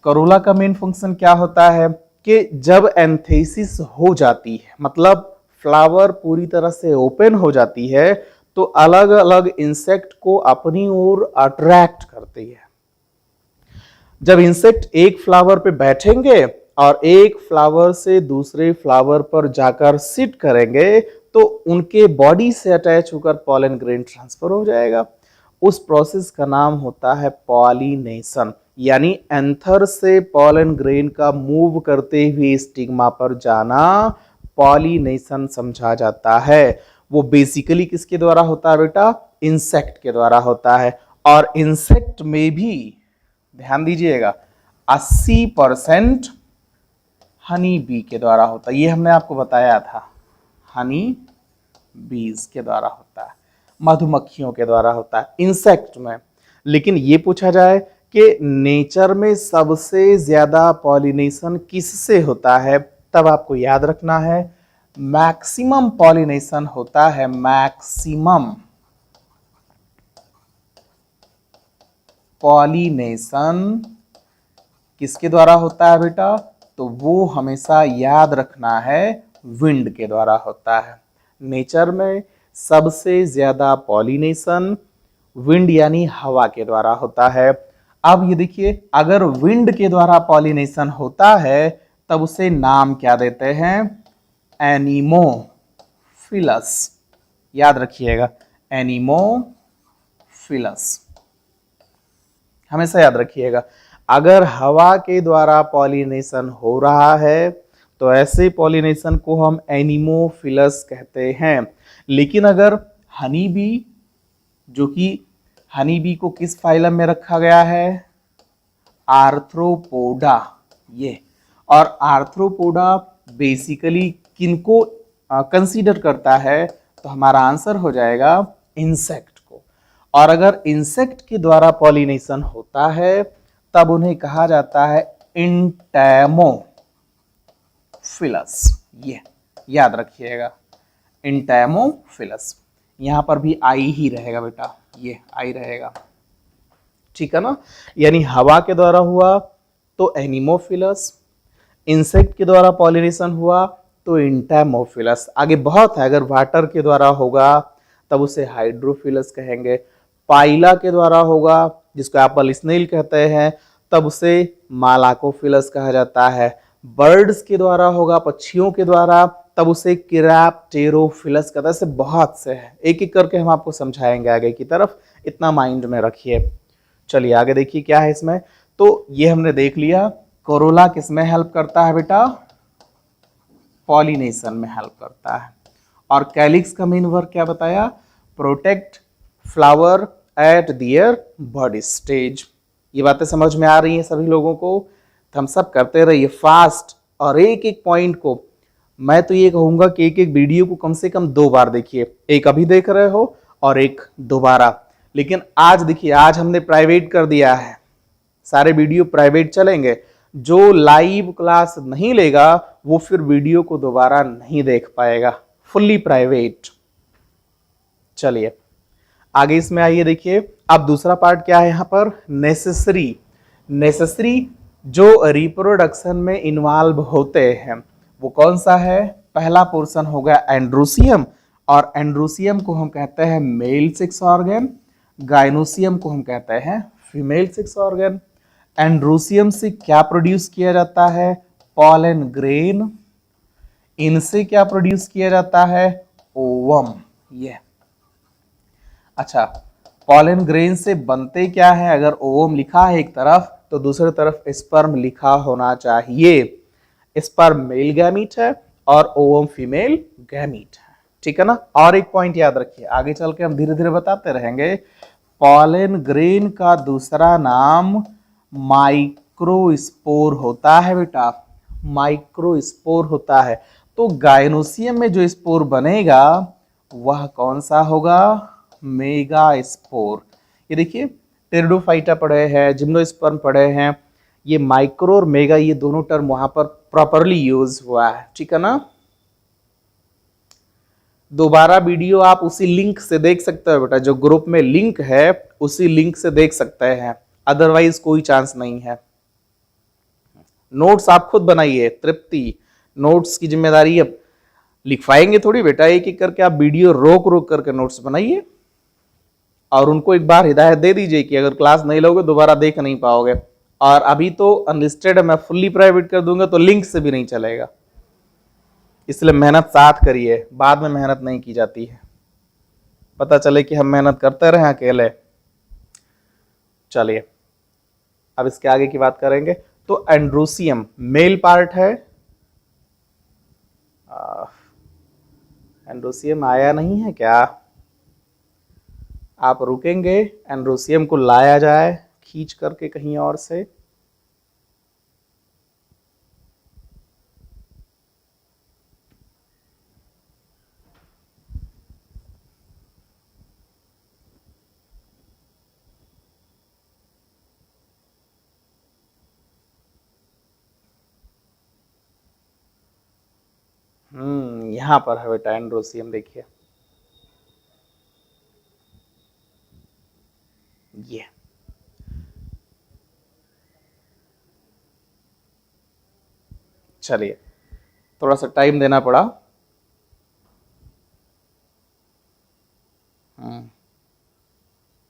करोला का मेन फंक्शन क्या होता है कि जब एंथेसिस हो जाती है, मतलब फ्लावर पूरी तरह से ओपन हो जाती है, तो अलग अलग इंसेक्ट को अपनी ओर अट्रैक्ट करती है। जब इंसेक्ट एक फ्लावर पे बैठेंगे और एक फ्लावर से दूसरे फ्लावर पर जाकर सिट करेंगे, तो उनके बॉडी से अटैच होकर पॉलन ग्रेन ट्रांसफर हो जाएगा। उस प्रोसेस का नाम होता है पॉलिनेशन, यानी एंथर से पॉलन ग्रेन का मूव करते हुए स्टिग्मा पर जाना पॉलिनेशन समझा जाता है। वो बेसिकली किसके द्वारा होता है बेटा? इंसेक्ट के द्वारा होता है। और इंसेक्ट में भी ध्यान दीजिएगा 80% हनी बी के द्वारा होता है। ये हमने आपको बताया था, हनी बीज के द्वारा होता है, मधुमक्खियों के द्वारा होता है इंसेक्ट में। लेकिन ये पूछा जाए कि नेचर में सबसे ज्यादा पॉलिनेशन किससे होता है, तब आपको याद रखना है मैक्सिमम पॉलिनेशन होता है, मैक्सिमम पॉलिनेशन किसके द्वारा होता है बेटा? तो वो हमेशा याद रखना है विंड के द्वारा होता है। नेचर में सबसे ज्यादा पॉलिनेशन विंड यानी हवा के द्वारा होता है। अब ये देखिए, अगर विंड के द्वारा पॉलिनेशन होता है तब उसे नाम क्या देते हैं? एनिमोफिलस। याद रखिएगा, एनिमोफिलस हमेशा याद रखिएगा। अगर हवा के द्वारा पॉलिनेशन हो रहा है तो ऐसे पॉलिनेशन को हम एनिमोफिलस कहते हैं। लेकिन अगर हनी बी, जो कि हनी बी को किस फाइलम में रखा गया है? आर्थ्रोपोडा। ये और आर्थ्रोपोडा बेसिकली किनको कंसीडर करता है? तो हमारा आंसर हो जाएगा इंसेक्ट को। और अगर इंसेक्ट के द्वारा पॉलिनेशन होता है तब उन्हें कहा जाता है इंटैमोफिलस। ये याद रखिएगा, इंटैमोफिलस। यहां पर भी आई ही रहेगा बेटा, ये आई रहेगा, ठीक है ना। यानी हवा के द्वारा हुआ तो एनिमोफिलस, इंसेक्ट के द्वारा पॉलिनेशन हुआ तो इंटैमोफिलस। आगे बहुत है, अगर वाटर के द्वारा होगा तब उसे हाइड्रोफिलस कहेंगे, पाइला के द्वारा होगा जिसको एप्पल स्नेल कहते हैं तब उसे मालाकोफिलस कहा जाता है, बर्ड्स के द्वारा होगा, पक्षियों के द्वारा, तब उसे किरैप्टेरोफिलस कहता है। ऐसे बहुत से हैं, एक एक करके हम आपको समझाएंगे आगे की तरफ, इतना माइंड में रखिए। चलिए आगे देखिए क्या है इसमें। तो ये हमने देख लिया, कोरोला किसमें हेल्प करता है बेटा? पॉलिनेशन में हेल्प करता है। और कैलिक्स का मेन वर्क क्या बताया? Protect flower at their bud stage. ये बातें समझ में आ रही हैं सभी लोगों को? थम्स अप करते रहिए फास्ट, और एक एक पॉइंट को मैं तो ये कहूंगा कि एक एक वीडियो को कम से कम 2 बार देखिए। एक अभी देख रहे हो और एक दोबारा। लेकिन आज देखिए, आज हमने प्राइवेट कर दिया है, सारे वीडियो प्राइवेट चलेंगे। जो लाइव क्लास नहीं लेगा वो फिर वीडियो को दोबारा नहीं देख पाएगा, फुल्ली प्राइवेट। चलिए आगे इसमें आइए, देखिए अब दूसरा पार्ट क्या है यहाँ पर? नेसेसरी। नेसेसरी जो रिप्रोडक्शन में इन्वॉल्व होते हैं वो कौन सा है? पहला पोर्शन हो गया एंड्रोसियम, और एंड्रोसियम को हम कहते हैं मेल सेक्स ऑर्गन, गाइनोसियम को हम कहते हैं फीमेल सेक्स ऑर्गन। एंड्रोसियम से क्या प्रोड्यूस किया जाता है? Pollen grain. इनसे क्या प्रोड्यूस किया जाता है? ओवम। ये अच्छा, पॉलन ग्रेन से बनते क्या है? अगर ओवम लिखा है एक तरफ तो दूसरी तरफ स्पर्म लिखा होना चाहिए। स्पर्म मेल गैमीट है और ओवम फीमेल गैमीट है, ठीक है ना। और एक पॉइंट याद रखिए, आगे चल के हम धीरे धीरे बताते रहेंगे। पॉलन ग्रेन का दूसरा नाम माइक्रोस्पोर होता है बेटा, माइक्रोस्पोर होता है। तो गाइनोसियम में जो स्पोर बनेगा वह कौन सा होगा? मेगास्पोर। ये देखिए, टेरिडोफाइटा पढ़े हैं, जिम्नोस्पर्म पढ़े हैं, ये माइक्रो और मेगा ये दोनों टर्म वहां पर प्रॉपरली यूज हुआ है, ठीक है ना। दोबारा वीडियो आप उसी लिंक से देख सकते हो बेटा, जो ग्रुप में लिंक है उसी लिंक से देख सकते हैं, अदरवाइज कोई चांस नहीं है। नोट्स आप खुद बनाइए, तृप्ति नोट्स की जिम्मेदारी अब लिखवाएंगे थोड़ी बेटा, एक एक करके आप वीडियो रोक रोक करके नोट्स बनाइए और उनको एक बार हिदायत दे दीजिए कि अगर क्लास नहीं लोगे दोबारा देख नहीं पाओगे। और अभी तो अनलिस्टेड है, मैं फुल्ली प्राइवेट कर दूंगा तो लिंक से भी नहीं चलेगा, इसलिए मेहनत साथ करिए, बाद में मेहनत नहीं की जाती है, पता चले कि हम मेहनत करते रहे अकेले। चलिए अब इसके आगे की बात करेंगे। तो एंड्रोसियम मेल पार्ट है, एंड्रोसियम आया नहीं है क्या? आप रुकेंगे, एंड्रोसियम को लाया जाए खींच करके कहीं और से। यहां पर है बेटा एंड्रोसियम, देखिए ये चलिए, थोड़ा सा टाइम देना पड़ा।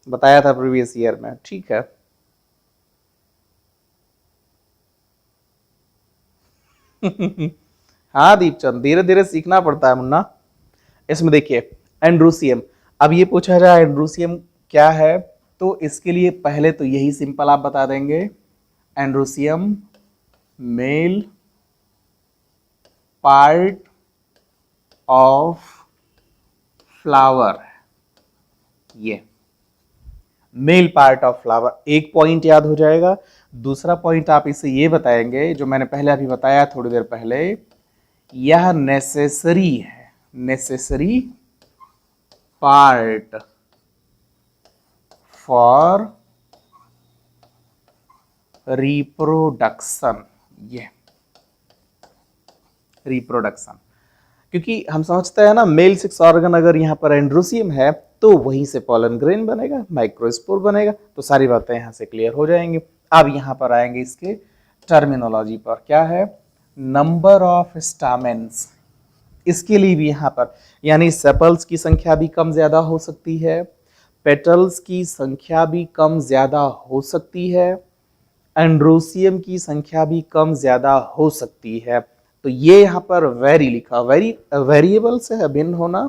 बताया था प्रीवियस ईयर में, ठीक है। हाँ दीपचंद, धीरे धीरे सीखना पड़ता है मुन्ना। इसमें देखिए एंड्रोसियम, अब ये पूछा जाए एंड्रोसियम क्या है, तो इसके लिए पहले तो यही सिंपल आप बता देंगे, androecium male part of flower. ये मेल पार्ट ऑफ फ्लावर, एक पॉइंट याद हो जाएगा। दूसरा पॉइंट आप इसे ये बताएंगे जो मैंने पहले अभी बताया थोड़ी देर पहले, यह नेसेसरी है, नेसेसरी पार्ट फॉर रिप्रोडक्शन। ये रिप्रोडक्शन, क्योंकि हम समझते हैं ना मेल सेक्स ऑर्गन अगर यहाँ पर एंड्रोसियम है तो वहीं से पॉलन ग्रेन बनेगा, माइक्रोस्पोर बनेगा, तो सारी बातें यहाँ से क्लियर हो जाएंगी। अब यहाँ पर आएंगे इसके टर्मिनोलॉजी पर, क्या है, नंबर ऑफ स्टामेन्स। इसके लिए भी यहाँ पर यानी सेपल्स की संख्या भी कम ज्यादा हो सकती है, पेटल्स की संख्या भी कम ज्यादा हो सकती है, एंड्रोसियम की संख्या भी कम ज्यादा हो सकती है। तो ये यहां पर वेरी लिखा, वेरिएबल से है भिन्न होना।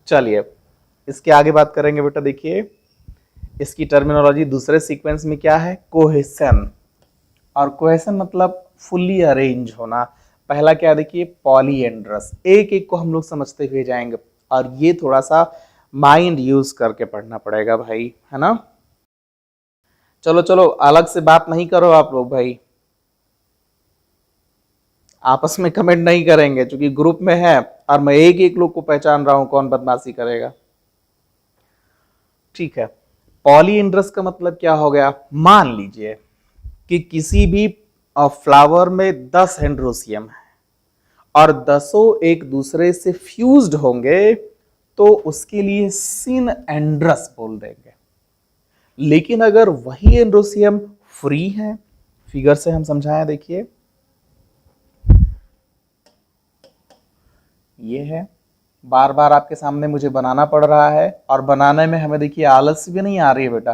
चलिए इसके आगे बात करेंगे बेटा। देखिए इसकी टर्मिनोलॉजी दूसरे सीक्वेंस में क्या है, कोहेसन। और कोहेसन मतलब फुल्ली अरेंज होना। पहला क्या देखिए, पॉलीएंड्रस। एक एक को हम लोग समझते हुए जाएंगे, और ये थोड़ा सा माइंड यूज करके पढ़ना पड़ेगा भाई, है ना। चलो चलो, अलग से बात नहीं करो आप लोग भाई, आपस में कमेंट नहीं करेंगे, क्योंकि ग्रुप में है और मैं एक एक लोग को पहचान रहा हूं कौन बदमाशी करेगा। ठीक है, पॉलीएंड्रस का मतलब क्या हो गया, मान लीजिए कि किसी भी फ्लावर में 10 एंड्रोसियम है और 10 एक दूसरे से फ्यूज्ड होंगे, तो उसके लिए सिन एंड्रस बोल देंगे। लेकिन अगर वही एंड्रोसियम फ्री है, फिगर से हम समझाएं, देखिए ये है, बार बार आपके सामने मुझे बनाना पड़ रहा है, और बनाने में हमें देखिए आलस भी नहीं आ रही है बेटा,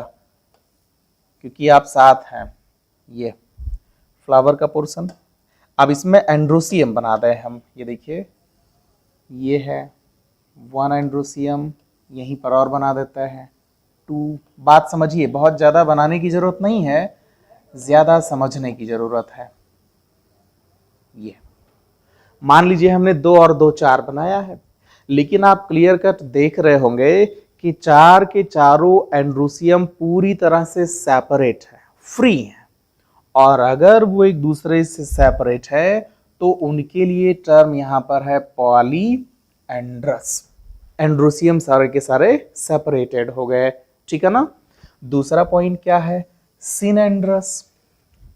क्योंकि आप साथ हैं। ये फ्लावर का पोर्शन, अब इसमें एंड्रोसियम बना दें हम, ये देखिए ये है 1 एंड्रोसियम, यहीं पर और बना देता है 2। बात समझिए, बहुत ज़्यादा बनाने की ज़रूरत नहीं है, ज़्यादा समझने की ज़रूरत है। ये मान लीजिए हमने 2 और 2 4 बनाया है, लेकिन आप क्लियर कट देख रहे होंगे कि 4 के चारों एंड्रोसियम पूरी तरह से सेपरेट है, फ्री है। और अगर वो एक दूसरे से सेपरेट है तो उनके लिए टर्म यहां पर है पॉली एंड्रस। एंड्रोसियम सारे के सारे सेपरेटेड हो गए, ठीक है ना। दूसरा पॉइंट क्या है, सिन एंड्रस।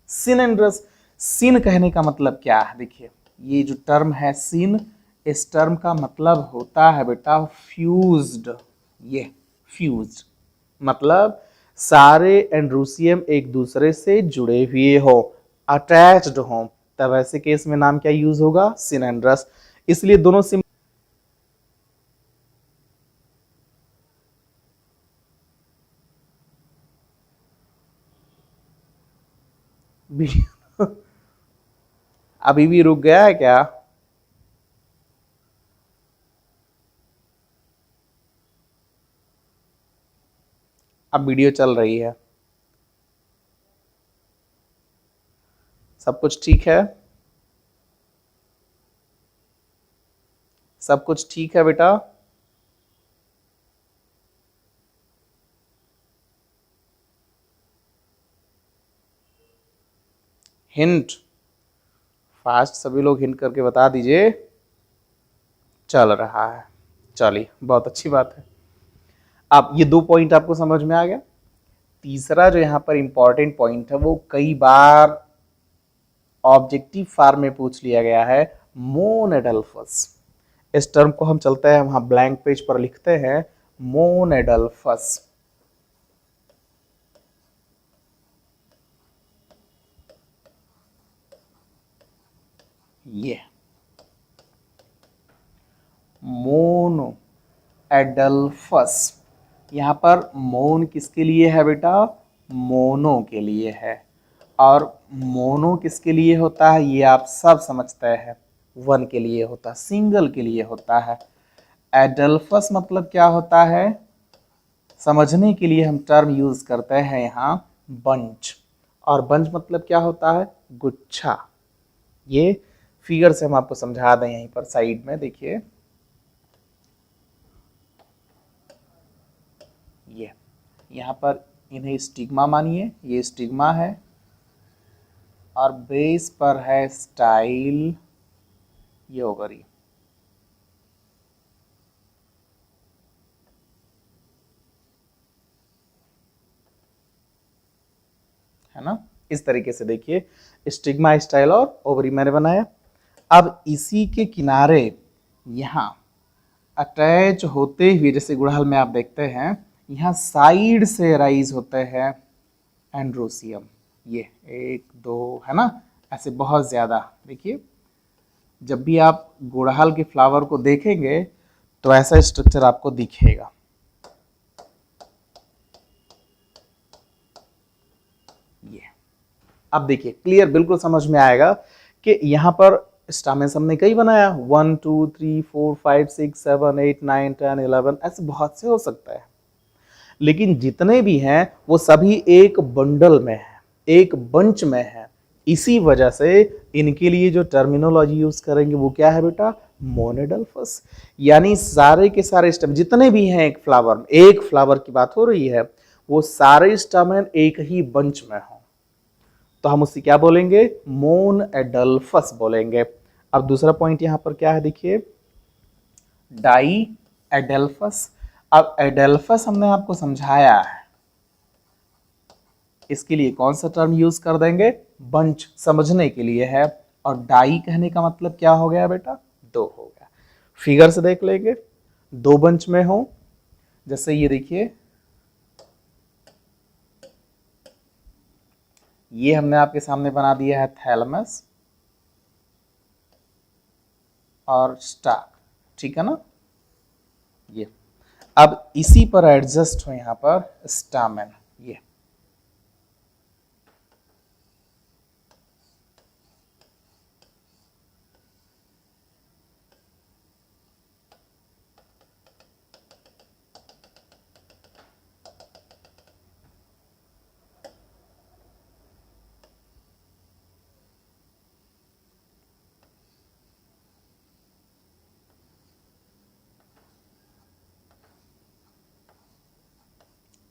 सिन एंड्रस, सिन कहने का मतलब क्या है, देखिए ये जो टर्म है सिन, इस टर्म का मतलब होता है बेटा फ्यूज्ड। ये फ्यूज्ड मतलब सारे एंड्रोसियम एक दूसरे से जुड़े हुए हो, अटैच्ड हो, तब ऐसे केस में नाम क्या यूज होगा, सिन एंड्रस। इसलिए दोनों सिम अभी भी रुक गया है क्या, अब वीडियो चल रही है, सब कुछ ठीक है, सब कुछ ठीक है बेटा। हिंट, फास्ट सभी लोग हिंट करके बता दीजिए। चल रहा है, चलिए बहुत अच्छी बात है। अब ये 2 पॉइंट आपको समझ में आ गया। तीसरा जो यहाँ पर इंपॉर्टेंट पॉइंट है वो कई बार ऑब्जेक्टिव फार्म में पूछ लिया गया है, मोनेडल्फस। इस टर्म को हम चलते हैं वहां ब्लैंक पेज पर लिखते हैं मोनेडल्फस। ये मोनो एडल्फस। यहाँ पर मोन किसके लिए है बेटा? मोनो के लिए है। और मोनो किसके लिए होता है ये आप सब समझते हैं, वन के लिए होता है, सिंगल के लिए होता है। एडल्फस मतलब क्या होता है? समझने के लिए हम टर्म यूज करते हैं यहाँ बंच, और बंच मतलब क्या होता है? गुच्छा। ये फिगर से हम आपको समझा दें, यहीं पर साइड में देखिए, ये यहाँ पर इन्हें स्टिग्मा मानिए, ये स्टिग्मा है, और बेस पर है स्टाइल, ये ओवरी। है ना? इस तरीके से देखिए, स्टिग्मा, स्टाइल और ओवरी मैंने बनाया। अब इसी के किनारे यहाँ अटैच होते हुए, जैसे गुड़हल में आप देखते हैं, यहाँ साइड से राइज होते हैं एंड्रोसियम। ये 1 2 है ना, ऐसे बहुत ज़्यादा। देखिए, जब भी आप गुड़हल के फ्लावर को देखेंगे तो ऐसा स्ट्रक्चर आपको दिखेगा। ये अब देखिए क्लियर, बिल्कुल समझ में आएगा कि यहाँ पर स्टामेंस हमने कई बनाया, 1 2 3 4 5 6 7 8 9 10 11, ऐसे बहुत से हो सकता है, लेकिन जितने भी हैं वो सभी एक बंडल में है, एक बंच में है। इसी वजह से इनके लिए जो टर्मिनोलॉजी यूज करेंगे वो क्या है बेटा? मोनेडल्फस। यानी सारे के सारे स्टेम जितने भी हैं एक फ्लावर में, एक फ्लावर की बात हो रही है, वो सारे स्टेमेन एक ही बंच में हो, तो हम उससे क्या बोलेंगे? मोनेडल्फस बोलेंगे। अब दूसरा पॉइंट यहां पर क्या है देखिए, डाई एडेल्फस। अब एडेल्फस हमने आपको समझाया है, इसके लिए कौन सा टर्म यूज कर देंगे? बंच, समझने के लिए है। और डाई कहने का मतलब क्या हो गया बेटा? 2 हो गया। फिगर से देख लेंगे, 2 बंच में हो, जैसे ये देखिए, ये हमने आपके सामने बना दिया है थैलेमस और स्टाक, ठीक है ना? ये अब इसी पर एडजस्ट हो यहां पर स्टामेन। ये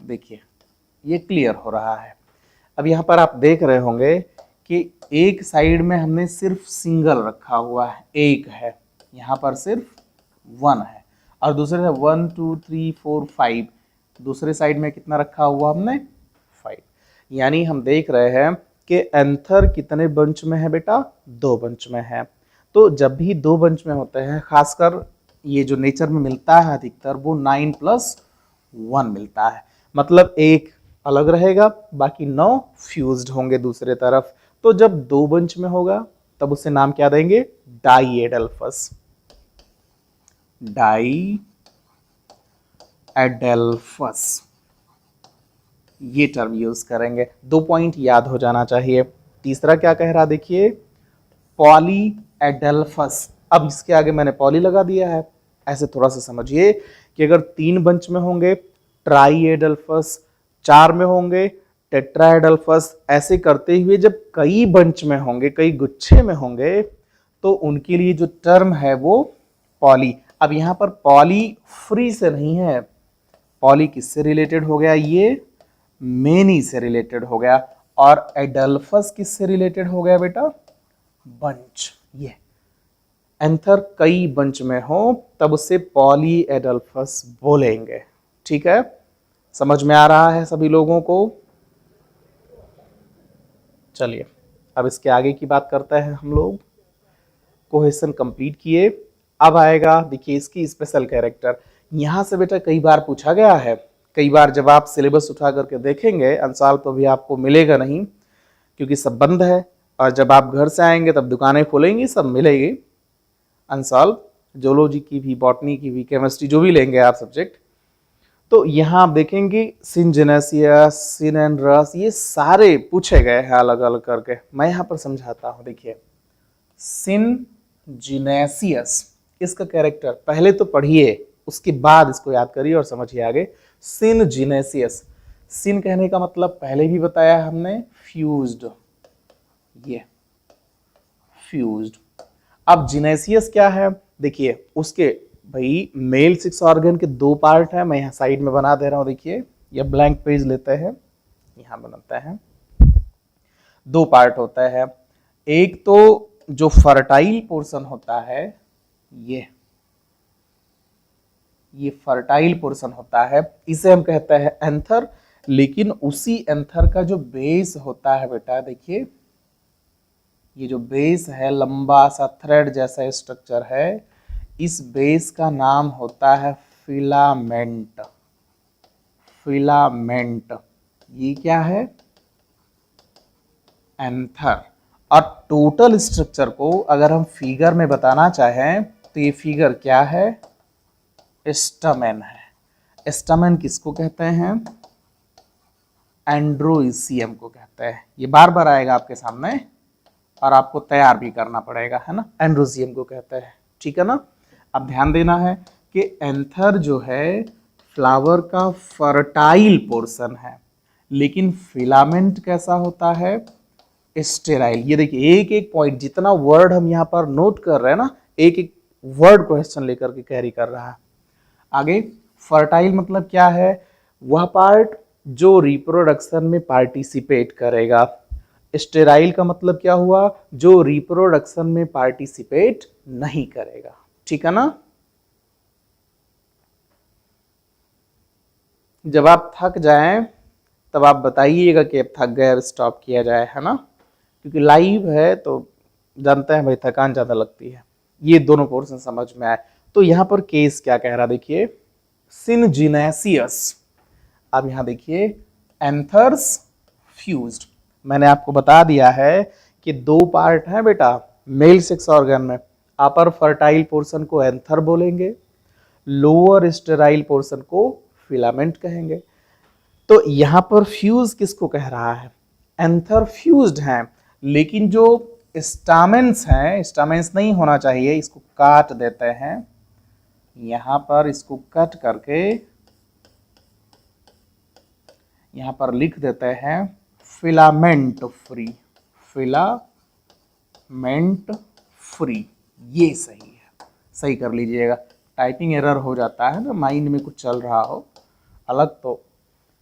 देखिए, ये क्लियर हो रहा है। अब यहाँ पर आप देख रहे होंगे कि एक साइड में हमने सिर्फ सिंगल रखा हुआ है, एक है, यहाँ पर सिर्फ 1 है, और दूसरे से 1 2 3 4 5, दूसरे साइड में कितना रखा हुआ हमने? 5। यानी हम देख रहे हैं कि एंथर कितने बंच में है बेटा? 2 बंच में है। तो जब भी 2 बंच में होते हैं, खासकर ये जो नेचर में मिलता है अधिकतर, वो 9 + 1 मिलता है, मतलब एक अलग रहेगा, बाकी 9 फ्यूज्ड होंगे दूसरे तरफ। तो जब 2 बंच में होगा तब उसे नाम क्या देंगे? डाई एडेल्फस। डाई एडेल्फस, ये टर्म यूज करेंगे। 2 पॉइंट याद हो जाना चाहिए। तीसरा क्या कह रहा देखिए, पॉली एडेल्फस। अब इसके आगे मैंने पॉली लगा दिया है, ऐसे थोड़ा सा समझिए कि अगर 3 बंच में होंगे ट्राई एडेल्फस, 4 में होंगे टेट्रा एडेल्फस, ऐसे करते हुए जब कई बंच में होंगे, कई गुच्छे में होंगे, तो उनके लिए जो टर्म है वो पॉली। अब यहां पर पॉली फ्री से नहीं है, पॉली किससे रिलेटेड हो गया? ये मेनी से रिलेटेड हो गया। और एडल्फस किससे रिलेटेड हो गया बेटा? बंच। ये एंथर कई बंच में हो तब उसे पॉली एडल्फस बोलेंगे, ठीक है? समझ में आ रहा है सभी लोगों को? चलिए अब इसके आगे की बात करते हैं हम लोग। कोहेशन कंप्लीट किए, अब आएगा देखिए इसकी स्पेशल कैरेक्टर। यहां से बेटा कई बार पूछा गया है, कई बार जब आप सिलेबस उठा करके देखेंगे, अंसाल तो भी आपको मिलेगा नहीं क्योंकि सब बंद है, और जब आप घर से आएंगे तब दुकानें खुलेंगी, सब मिलेगी अनसॉल्व, जोलॉजी की भी, बॉटनी की भी, केमिस्ट्री जो भी लेंगे आप सब्जेक्ट। तो यहाँ आप देखेंगे सिनजेनेसियस, सिनेनरस, ये सारे पूछे गए हैं अलग अलग करके। मैं यहाँ पर समझाता हूँ। देखिए सिनजिनेसियस, इसका कैरेक्टर पहले तो पढ़िए, उसके बाद इसको याद करिए और समझिए आगे। सिनजिनेसियस, सिन कहने का मतलब पहले भी बताया हमने, फ्यूज्ड, ये फ्यूज्ड। अब जिनेसियस क्या है, देखिए उसके भाई मेल सेक्स ऑर्गन के दो पार्ट है, मैं यहाँ साइड में बना दे रहा हूँ। देखिए ये ब्लैंक पेज लेते हैं, यहाँ बनाते हैं। दो पार्ट होता है, एक तो जो फर्टाइल पोर्शन होता है, ये फर्टाइल पोर्शन होता है, इसे हम कहते हैं एंथर। लेकिन उसी एंथर का जो बेस होता है बेटा, देखिए ये जो बेस है, लंबा सा थ्रेड जैसा स्ट्रक्चर है, इस बेस का नाम होता है फिलामेंट। फिलामेंट, ये क्या है, एंथर। और टोटल स्ट्रक्चर को अगर हम फिगर में बताना चाहें तो ये फिगर क्या है, स्टमेन है। स्टमेन किसको कहते हैं, एंड्रोइसियम को कहते हैं। ये बार बार आएगा आपके सामने और आपको तैयार भी करना पड़ेगा, है ना। एंड्रोइसियम को कहते हैं, ठीक है ना। अब ध्यान देना है कि एंथर जो है फ्लावर का फर्टाइल पोर्शन है, लेकिन फिलामेंट कैसा होता है, स्टेराइल। ये देखिए एक एक पॉइंट, जितना वर्ड हम यहाँ पर नोट कर रहे हैं ना, एक एक वर्ड क्वेश्चन लेकर के कैरी कर रहा है। आगे फर्टाइल मतलब क्या है, वह पार्ट जो रिप्रोडक्शन में पार्टिसिपेट करेगा। स्टेराइल का मतलब क्या हुआ, जो रिप्रोडक्शन में पार्टिसिपेट नहीं करेगा, ठीक है ना। जब आप थक जाएं तब आप बताइएगा कि अब थक गए, स्टॉप किया जाए, है ना, क्योंकि लाइव है तो जानते हैं भाई थकान ज्यादा लगती है। ये दोनों पोर्शन समझ में आए। तो यहां पर केस क्या कह रहा, देखिए सिनजिनेसियस। अब यहां देखिए एंथर्स फ्यूज्ड। मैंने आपको बता दिया है कि दो पार्ट हैं बेटा मेल सेक्स ऑर्गन में। अपर फर्टाइल पोर्शन को एंथर बोलेंगे, लोअर स्टेराइल पोर्शन को फिलामेंट कहेंगे। तो यहां पर फ्यूज किसको कह रहा है, एंथर फ्यूज्ड हैं, लेकिन जो स्टामेंस हैं, स्टामेंस नहीं होना चाहिए, इसको काट देते हैं। यहां पर इसको कट करके यहां पर लिख देते हैं फिलामेंट फ्री। फिलामेंट फ्री, ये सही है, सही कर लीजिएगा। टाइपिंग एरर हो जाता है ना, माइंड में कुछ चल रहा हो अलग तो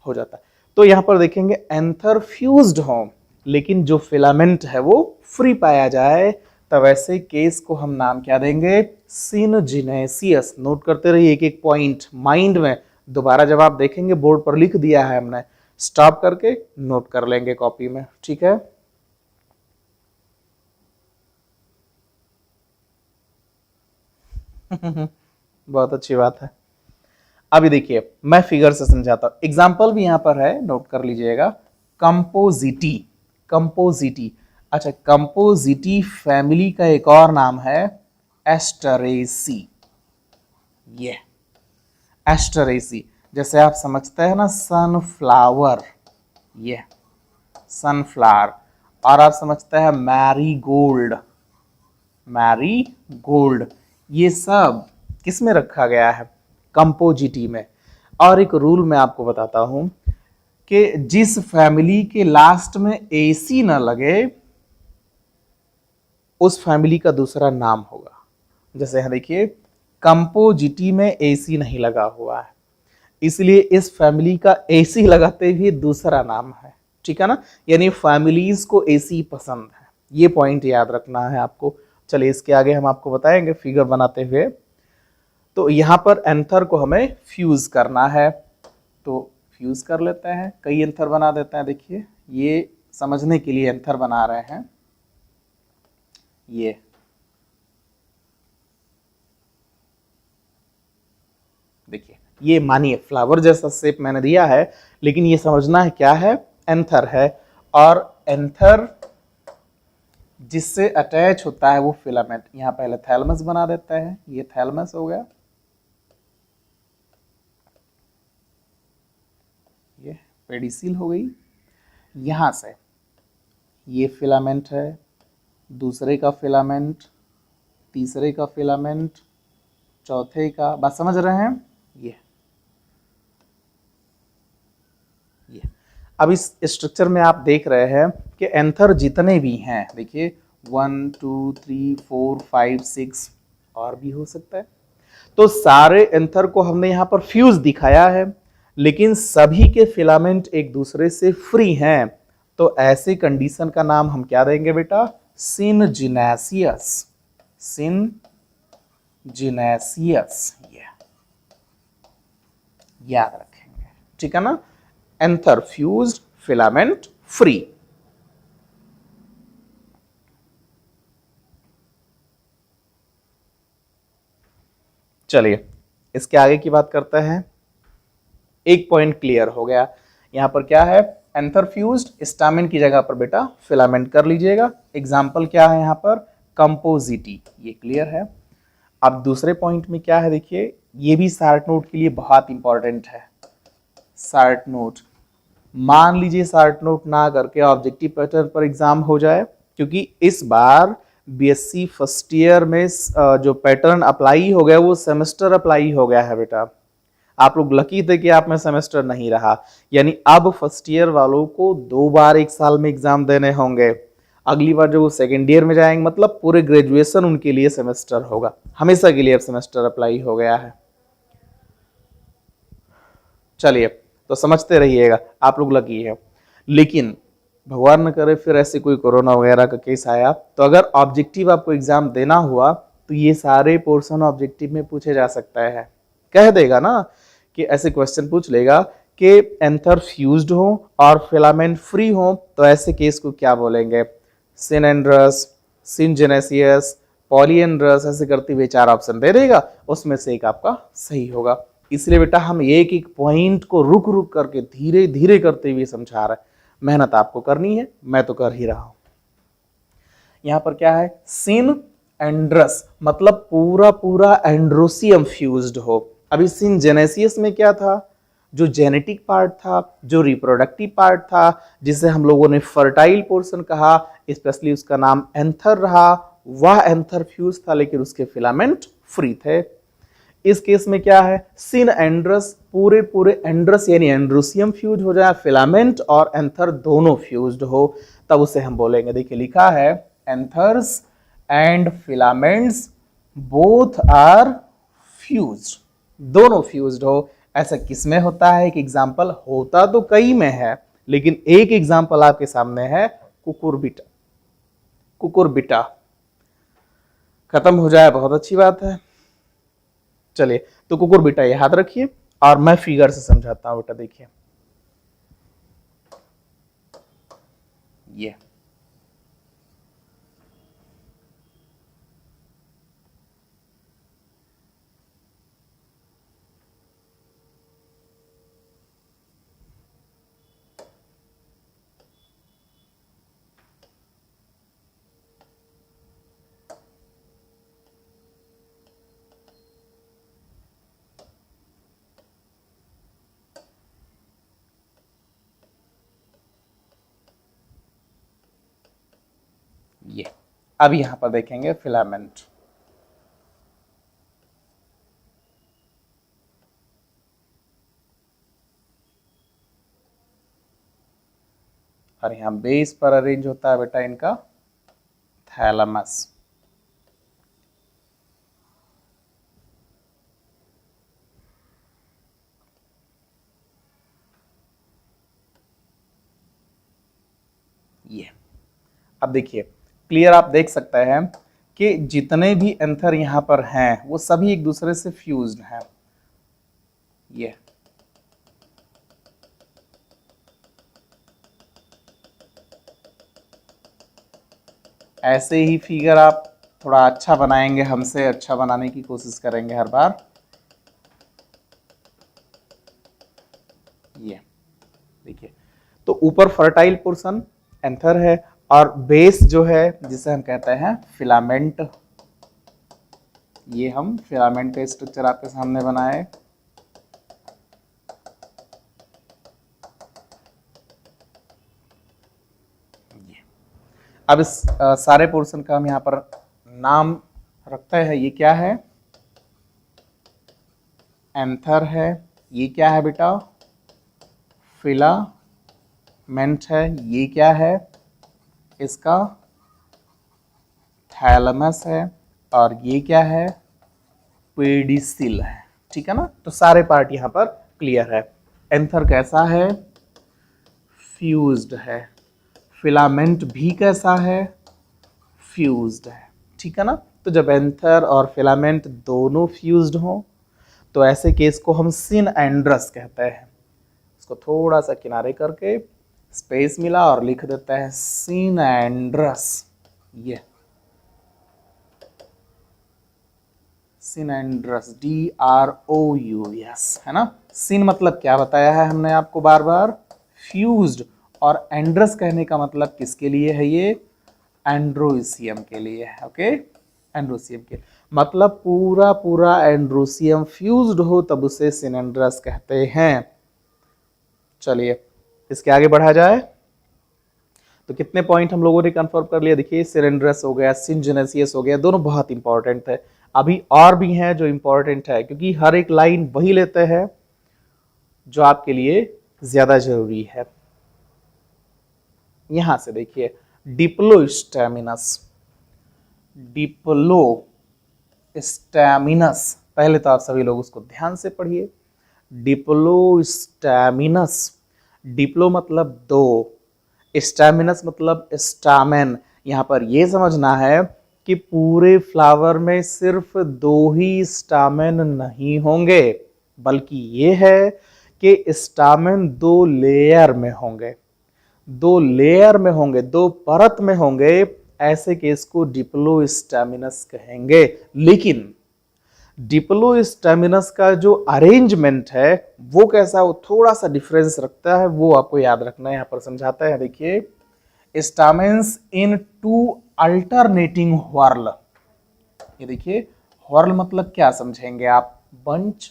हो जाता है। तो यहां पर देखेंगे एंथर फ्यूज्ड हो, लेकिन जो फिलामेंट है वो फ्री पाया जाए, तब ऐसे केस को हम नाम क्या देंगे, सिनजिनेसियस। नोट करते रहिए एक एक पॉइंट माइंड में, दोबारा जब आप देखेंगे बोर्ड पर लिख दिया है हमने, स्टॉप करके नोट कर लेंगे कॉपी में, ठीक है। बहुत अच्छी बात है। अभी देखिए मैं फिगर से समझाता हूं, एग्जाम्पल भी यहां पर है, नोट कर लीजिएगा। कंपोजिटी, कंपोजिटी, अच्छा कंपोजिटी फैमिली का एक और नाम है एस्टरेसी। ये एस्टरेसी, जैसे आप समझते हैं ना सनफ्लावर, ये सनफ्लावर। और आप समझते हैं मैरीगोल्ड, मैरीगोल्ड, ये सब किस में रखा गया है, कंपोजिटी में। और एक रूल मैं आपको बताता हूं कि जिस फैमिली के लास्ट में एसी ना लगे उस फैमिली का दूसरा नाम होगा। जैसे यहां देखिए कंपोजिटी में एसी नहीं लगा हुआ है, इसलिए इस फैमिली का एसी लगाते हुए दूसरा नाम है, ठीक है ना। यानी फैमिलीज को एसी पसंद है, ये पॉइंट याद रखना है आपको। चलिए इसके आगे हम आपको बताएंगे फिगर बनाते हुए। तो यहां पर एंथर को हमें फ्यूज करना है, तो फ्यूज कर लेते हैं, कई एंथर बना देते हैं। देखिए ये समझने के लिए एंथर बना रहे हैं, ये देखिए, ये मानिए फ्लावर जैसा शेप मैंने दिया है, लेकिन ये समझना है क्या है, एंथर है। और एंथर जिससे अटैच होता है वो फिलामेंट। यहां पहले थैलमस बना देते हैं, ये थैलमस हो गया, ये पेडिसिल हो गई। यहां से ये फिलामेंट है, दूसरे का फिलामेंट, तीसरे का फिलामेंट, चौथे का, बात समझ रहे हैं? ये अब इस स्ट्रक्चर में आप देख रहे हैं कि एंथर जितने भी हैं, देखिए 1 2 3 4 5 6 और भी हो सकता है। तो सारे एंथर को हमने यहां पर फ्यूज दिखाया है, लेकिन सभी के फिलामेंट एक दूसरे से फ्री हैं। तो ऐसे कंडीशन का नाम हम क्या देंगे बेटा? सिनजिनेसियस। सिनजिनेसियस, ये याद रखेंगे, ठीक है ना? Anther fused, filament free. चलिए इसके आगे की बात करते हैं। एक पॉइंट क्लियर हो गया, यहां पर क्या है? एंथर फ्यूज्ड, स्टामिन की जगह पर बेटा फिलामेंट कर लीजिएगा। एग्जाम्पल क्या है यहां पर? कंपोजिटी, ये क्लियर है। अब दूसरे पॉइंट में क्या है देखिए, ये भी शार्ट नोट के लिए बहुत इंपॉर्टेंट है। शार्ट नोट, मान लीजिए शार्ट नोट ना करके ऑब्जेक्टिव पैटर्न पर एग्जाम हो जाए, क्योंकि इस बार बीएससी फर्स्ट ईयर में जो पैटर्न अप्लाई हो गया वो सेमेस्टर अप्लाई हो गया है बेटा। आप लोग लकी थे कि आप में सेमेस्टर नहीं रहा, यानी अब फर्स्ट ईयर वालों को 2 बार एक साल में एग्जाम देने होंगे। अगली बार जो वो सेकेंड ईयर में जाएंगे, मतलब पूरे ग्रेजुएशन उनके लिए सेमेस्टर होगा, हमेशा के लिए अब सेमेस्टर अप्लाई हो गया है। चलिए तो समझते रहिएगा, आप लोग लकी है। लेकिन भगवान न करे फिर ऐसे कोई कोरोना वगैरह का केस आया, तो अगर ऑब्जेक्टिव आपको एग्जाम देना हुआ तो ये सारे पोर्शन ऑब्जेक्टिव में पूछे जा सकता है। कह देगा ना कि ऐसे क्वेश्चन पूछ लेगा कि एंथर फ्यूज्ड हो और फिलामेंट फ्री हो, तो ऐसे केस को क्या बोलेंगे? सिनेंड्रस, सिनजेनेसियस, पॉलीएंड्रस, ऐसे करते हुए 4 ऑप्शन दे देगा, उसमें से एक आपका सही होगा। इसलिए बेटा हम एक एक पॉइंट को रुक रुक करके धीरे धीरे करते हुए समझा रहे हैं। मेहनत आपको करनी है, मैं तो कर ही रहा हूं। यहां पर क्या है? सिन एंड्रस, मतलब पूरा पूरा एंड्रोसियम फ्यूज्ड हो। अभी सिन जेनेसियस में क्या था? जो जेनेटिक पार्ट था, जो रिप्रोडक्टिव पार्ट था, जिसे हम लोगों ने फर्टाइल पोर्शन कहा, स्पेशली उसका नाम एंथर रहा, वह एंथर फ्यूज था, लेकिन उसके फिलामेंट फ्री थे। इस केस में क्या है? सिन एंड्रस, पूरे पूरे एंड्रस यानी एंड्रोसियम फ्यूज हो जाए, फिलामेंट और एंथर दोनों फ्यूज्ड हो, तब उसे हम बोलेंगे, देखिए लिखा है anthers and filaments both are fused, दोनों फ्यूज्ड हो। ऐसा किसमें होता है? एक एग्जांपल होता तो कई में है, लेकिन एक एग्जांपल आपके सामने है, कुकुरबिटा। कुकुरबिटा खत्म हो जाए बहुत अच्छी बात है। चलिए तो कुकुरबिटा याद रखिए, और मैं फिगर से समझाता हूं बेटा। देखिए ये ये अब यहां पर देखेंगे फिलामेंट। और यहां बेस पर अरेंज होता है बेटा इनका थैलमस। ये अब देखिए क्लियर, आप देख सकते हैं कि जितने भी एंथर यहां पर हैं वो सभी एक दूसरे से फ्यूज्ड हैं। ये ऐसे ही फिगर आप थोड़ा अच्छा बनाएंगे, हमसे अच्छा बनाने की कोशिश करेंगे हर बार। ये देखिए, तो ऊपर फर्टाइल पोर्शन एंथर है और बेस जो है जिसे हम कहते हैं फिलामेंट, ये हम फिलामेंट का स्ट्रक्चर आपके सामने बनाए। अब इस सारे पोर्शन का हम यहाँ पर नाम रखते हैं। ये क्या है? एंथर है। ये क्या है बेटा? फिलामेंट है। ये क्या है? इसका थैलेमस है। और ये क्या है? पेडिसिल है। ठीक है ना? तो सारे पार्ट यहाँ पर क्लियर है। एंथर कैसा है? फ्यूज्ड है। फिलामेंट भी कैसा है? फ्यूज्ड है। ठीक है ना? तो जब एंथर और फिलामेंट दोनों फ्यूज्ड हो तो ऐसे केस को हम सिनएंड्रस कहते हैं। इसको थोड़ा सा किनारे करके स्पेस मिला और लिख देते हैं सिनएंड्रस। ये सिनएंड्रस, DROUS, है ना? सिन मतलब क्या बताया है हमने आपको बार बार? फ्यूज्ड। और एंड्रस कहने का मतलब किसके लिए है? ये एंड्रोसियम के लिए है। ओके, एंड्रोसियम के मतलब पूरा पूरा एंड्रोसियम फ्यूज्ड हो तब उसे सिनएंड्रस कहते हैं। चलिए इसके आगे बढ़ा जाए। तो कितने पॉइंट हम लोगों ने कंफर्म कर लिया? देखिए, सिनएंड्रस हो गया, सिनजेनेसियस हो गया, दोनों बहुत इंपॉर्टेंट थे। अभी और भी हैं जो इंपॉर्टेंट है, क्योंकि हर एक लाइन वही लेते हैं जो आपके लिए ज्यादा जरूरी है। यहां से देखिए, डिप्लोस्टैमिनस, डिप्लोस्टैमिनस, पहले तो आप सभी लोग उसको ध्यान से पढ़िए। डिप्लोस्टैमिनस, डिप्लो मतलब दो, स्टैमिनस मतलब स्टामेन। यहां पर यह समझना है कि पूरे फ्लावर में सिर्फ दो ही स्टामेन नहीं होंगे, बल्कि ये है कि स्टामेन दो लेयर में होंगे, दो लेयर में होंगे, दो परत में होंगे। ऐसे केस को डिप्लोस्टैमिनस कहेंगे। लेकिन डिप्लोस्टैमिनस का जो अरेंजमेंट है वो कैसा, वो थोड़ा सा डिफरेंस रखता है, वो आपको याद रखना है। यहां पर समझाता है, देखिए, स्टामेन्स इन टू अल्टरनेटिंग व्हर्ल। ये देखिए, व्हर्ल मतलब क्या समझेंगे आप? बंच,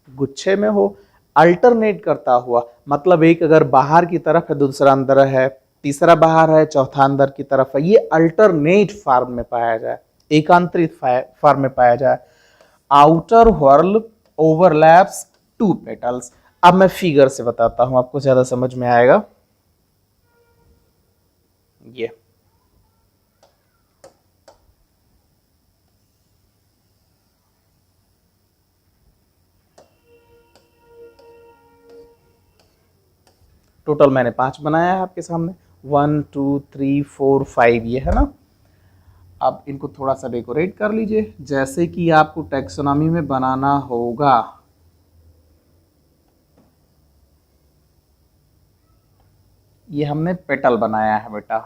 गुच्छे में हो, अल्टरनेट करता हुआ मतलब एक अगर बाहर की तरफ है, दूसरा अंदर है, तीसरा बाहर है, चौथा अंदर की तरफ है। ये अल्टरनेट फॉर्म में पाया जाए, एकांतरित फॉर्म में पाया जाए। Outer whorl overlaps two petals. अब मैं फिगर से बताता हूं, आपको ज्यादा समझ में आएगा। ये टोटल मैंने 5 बनाया है आपके सामने, 1 2 3 4 5, ये है ना? अब इनको थोड़ा सा डेकोरेट कर लीजिए जैसे कि आपको टैक्सोनॉमी में बनाना होगा। ये हमने पेटल बनाया है बेटा,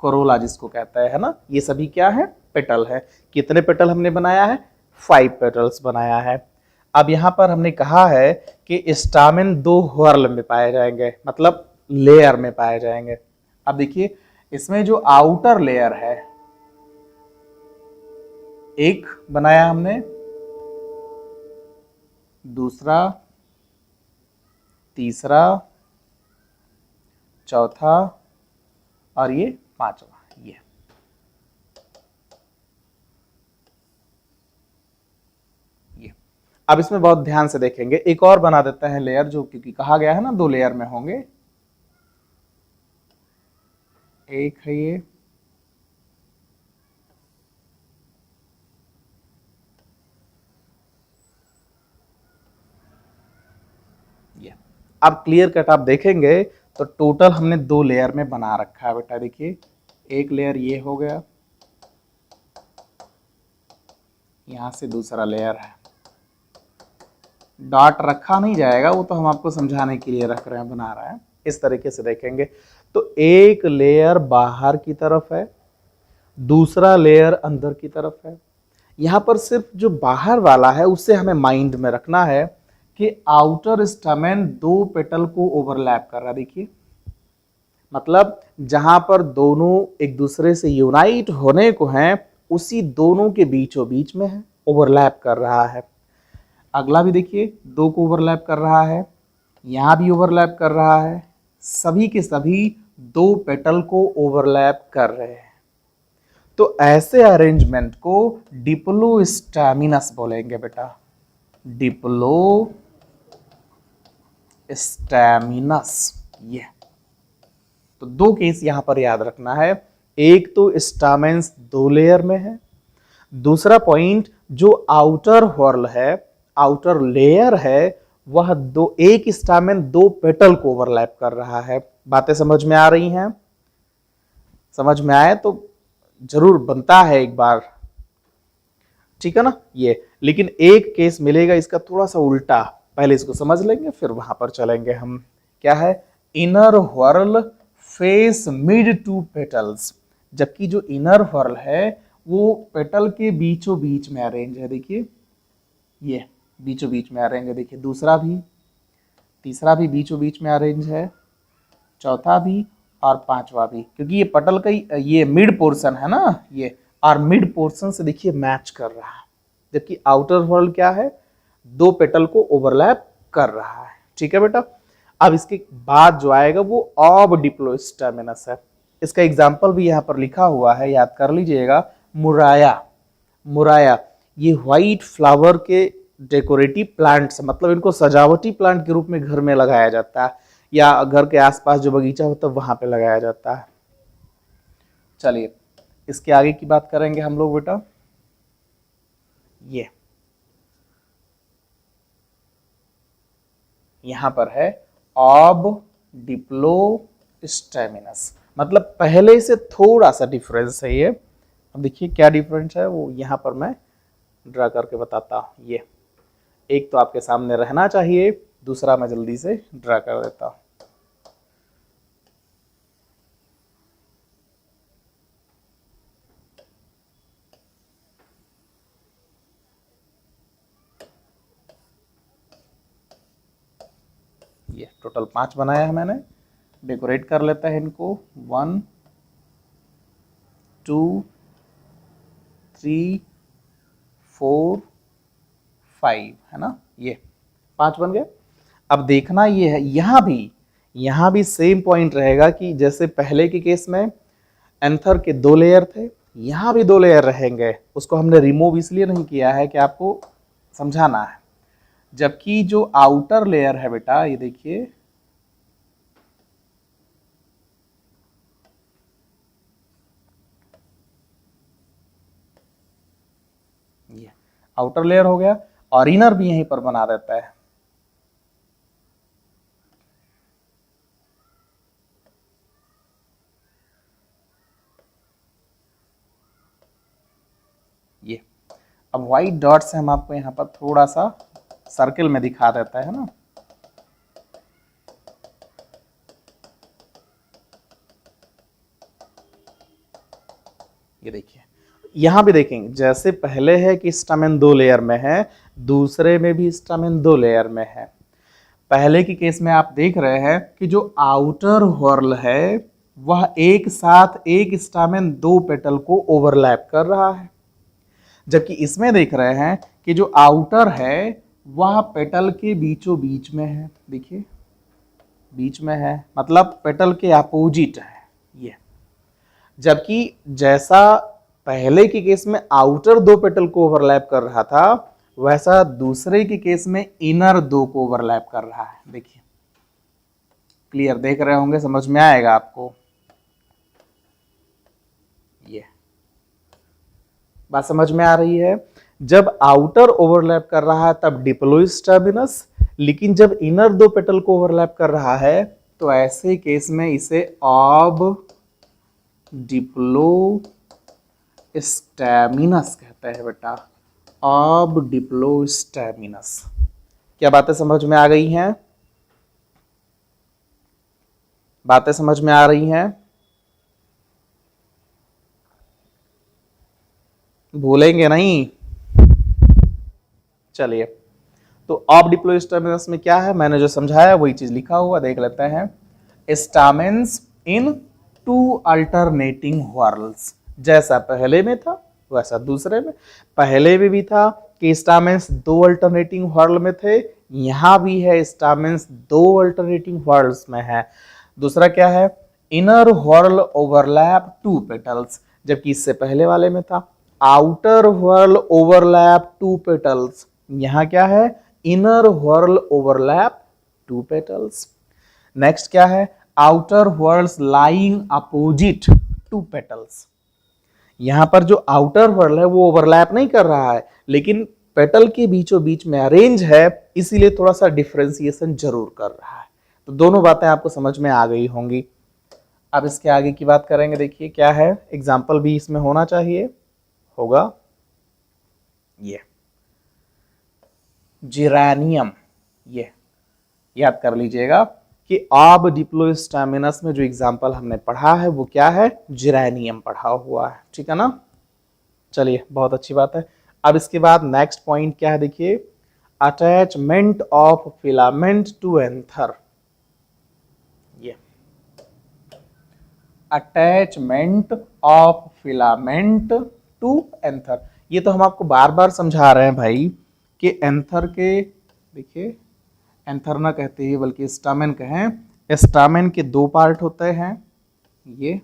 कोरोला जिसको कहता है ना? ये सभी क्या है? पेटल है। कितने पेटल हमने बनाया है? 5 पेटल्स बनाया है। अब यहां पर हमने कहा है कि स्टामेन दो व्हर्ल में पाए जाएंगे, मतलब लेयर में पाए जाएंगे। अब देखिए, इसमें जो आउटर लेयर है, एक बनाया हमने, दूसरा, तीसरा, चौथा और ये पांचवा। ये अब इसमें बहुत ध्यान से देखेंगे। एक और बना देते हैं लेयर, जो क्योंकि कहा गया है ना 2 लेयर में होंगे। एक है ये, अब क्लियर कट आप देखेंगे तो टोटल हमने 2 लेयर में बना रखा है बेटा। देखिए, एक लेयर ये हो गया, यहां से दूसरा लेयर है। डॉट रखा नहीं जाएगा, वो तो हम आपको समझाने के लिए रख रहे हैं, बना रहे हैं। इस तरीके से देखेंगे तो एक लेयर बाहर की तरफ है, दूसरा लेयर अंदर की तरफ है। यहां पर सिर्फ जो बाहर वाला है उसे हमें माइंड में रखना है कि आउटर स्टैमेन 2 पेटल को ओवरलैप कर रहा है। देखिए, मतलब जहां पर दोनों एक दूसरे से यूनाइट होने को हैं उसी दोनों के बीचों बीच में है, ओवरलैप कर रहा है। अगला भी देखिए, दो को ओवरलैप कर रहा है, यहां भी ओवरलैप कर रहा है, सभी के सभी दो पेटल को ओवरलैप कर रहे हैं। तो ऐसे अरेंजमेंट को डिप्लो स्टैमिनस बोलेंगे बेटा, डिप्लो स्टैमिनस। ये तो दो केस यहां पर याद रखना है, एक तो स्टामेंस दो लेयर में है, दूसरा पॉइंट जो आउटर व्हर्ल है, आउटर लेयर है, वह दो एक स्टामेन दो पेटल को ओवरलैप कर रहा है। बातें समझ में आ रही हैं? समझ में आए तो जरूर बनता है एक बार, ठीक है ना ये। लेकिन एक केस मिलेगा इसका थोड़ा सा उल्टा, पहले इसको समझ लेंगे फिर वहां पर चलेंगे हम। क्या है? Inner whorl face mid two petals, जबकि जो इनर व्हर्ल है वो पेटल के बीचों बीच में अरेंज है। देखिए ये बीचों बीच में अरेंज है, देखिए दूसरा भी, तीसरा भी बीचों बीच में अरेंज है, चौथा भी और पांचवा भी, क्योंकि ये पटल का ये मिड पोर्शन है ना ये, और मिड पोर्शन से देखिए मैच कर रहा है, जबकि आउटर व्हर्ल क्या है, दो पेटल को ओवरलैप कर रहा है। ठीक है बेटा। अब इसके बाद जो आएगा वो ऑब डिप्लो स्टैमिनस है। इसका एग्जाम्पल भी यहाँ पर लिखा हुआ है, याद कर लीजिएगा। मुराया, मुराया ये व्हाइट फ्लावर के डेकोरेटिव प्लांट्स, मतलब इनको सजावटी प्लांट के रूप में घर में लगाया जाता है या घर के आसपास जो बगीचा होता है वहां पे लगाया जाता है। चलिए इसके आगे की बात करेंगे हम लोग बेटा। ये यहां पर है ऑब डिप्लो स्टैमिनस, मतलब पहले से थोड़ा सा डिफरेंस है ये। अब देखिए क्या डिफरेंस है वो यहां पर मैं ड्रा करके बताता हूं। ये एक तो आपके सामने रहना चाहिए, दूसरा मैं जल्दी से ड्रा कर देता हूं। ये टोटल 5 बनाया है मैंने, डेकोरेट कर लेता है इनको। 1 2 3 4 5 है ना, ये 5 बन गए। अब देखना ये है, यहां भी सेम पॉइंट रहेगा कि जैसे पहले के केस में एंथर के 2 लेयर थे, यहां भी 2 लेयर रहेंगे। उसको हमने रिमूव इसलिए नहीं किया है कि आपको समझाना है। जबकि जो आउटर लेयर है बेटा, ये देखिए ये आउटर लेयर हो गया और इनर भी यहीं पर बना देता है। ये अब व्हाइट डॉट से हम आपको यहां पर थोड़ा सा सर्किल में दिखा देता है ना। ये देखिए यहां भी देखेंगे जैसे पहले है कि स्टामेन 2 लेयर में है, दूसरे में भी स्टामेन 2 लेयर में है। पहले के केस में आप देख रहे हैं कि जो आउटर व्हर्ल है वह एक साथ एक स्टामेन 2 पेटल को ओवरलैप कर रहा है, जबकि इसमें देख रहे हैं कि जो आउटर है वह पेटल के बीचों बीच में है। देखिए बीच में है, मतलब पेटल के अपोजिट है ये। जबकि जैसा पहले के केस में आउटर 2 पेटल को ओवरलैप कर रहा था, वैसा दूसरे के केस में इनर 2 को ओवरलैप कर रहा है। देखिए क्लियर देख रहे होंगे, समझ में आएगा आपको। ये बात समझ में आ रही है। जब आउटर ओवरलैप कर रहा है तब डिप्लो स्टैमिनस, लेकिन जब इनर 2 पेटल को ओवरलैप कर रहा है तो ऐसे केस में इसे ऑब डिप्लो स्टैमिनस कहते हैं बेटा, ऑब डिप्लो स्टैमिनस। क्या बातें समझ में आ गई हैं? बातें समझ में आ रही हैं? भूलेंगे नहीं। चलिए तो ऑब डिप्लो स्टैमिनस में क्या है, मैंने जो समझाया वही चीज लिखा हुआ देख लेते हैं। स्टामेन्स इन टू अल्टरनेटिंग व्हॉर्ल्स। जैसा पहले में था वैसा दूसरे में। पहले में भी था कि स्टामेंस दो अल्टरनेटिंग व्हॉर्ल में थे, यहां भी है स्टामेंस दो अल्टरनेटिंग व्हॉर्ल्स में है। दूसरा क्या है, inner whorl overlap two petals, जबकि इससे पहले वाले में था outer whorl overlap two petals, यहां क्या है inner whorl overlap two petals. Next क्या है, outer whorls lying opposite to petals, यहां पर जो आउटर व्हर्ल है वो ओवरलैप नहीं कर रहा है लेकिन पेटल के बीचों बीच में अरेंज है, इसीलिए थोड़ा सा डिफरेंशिएशन जरूर कर रहा है। तो दोनों बातें आपको समझ में आ गई होंगी। अब इसके आगे की बात करेंगे, देखिए क्या है, एग्जाम्पल भी इसमें होना चाहिए, होगा ये जिरानियम। ये याद कर लीजिएगा कि अब डिप्लोस्टामिनस में जो एग्जाम्पल हमने पढ़ा है वो क्या है, जिरानियम पढ़ा हुआ है, ठीक है ना। चलिए बहुत अच्छी बात है। अब इसके बाद नेक्स्ट पॉइंट क्या है, देखिए attachment of filament to anther. ये attachment of filament to anther, ये तो हम आपको बार बार समझा रहे हैं भाई कि एंथर के, देखिए एंथर ना कहते ही बल्कि स्टामेन कहें, स्टामेन के दो पार्ट होते हैं। ये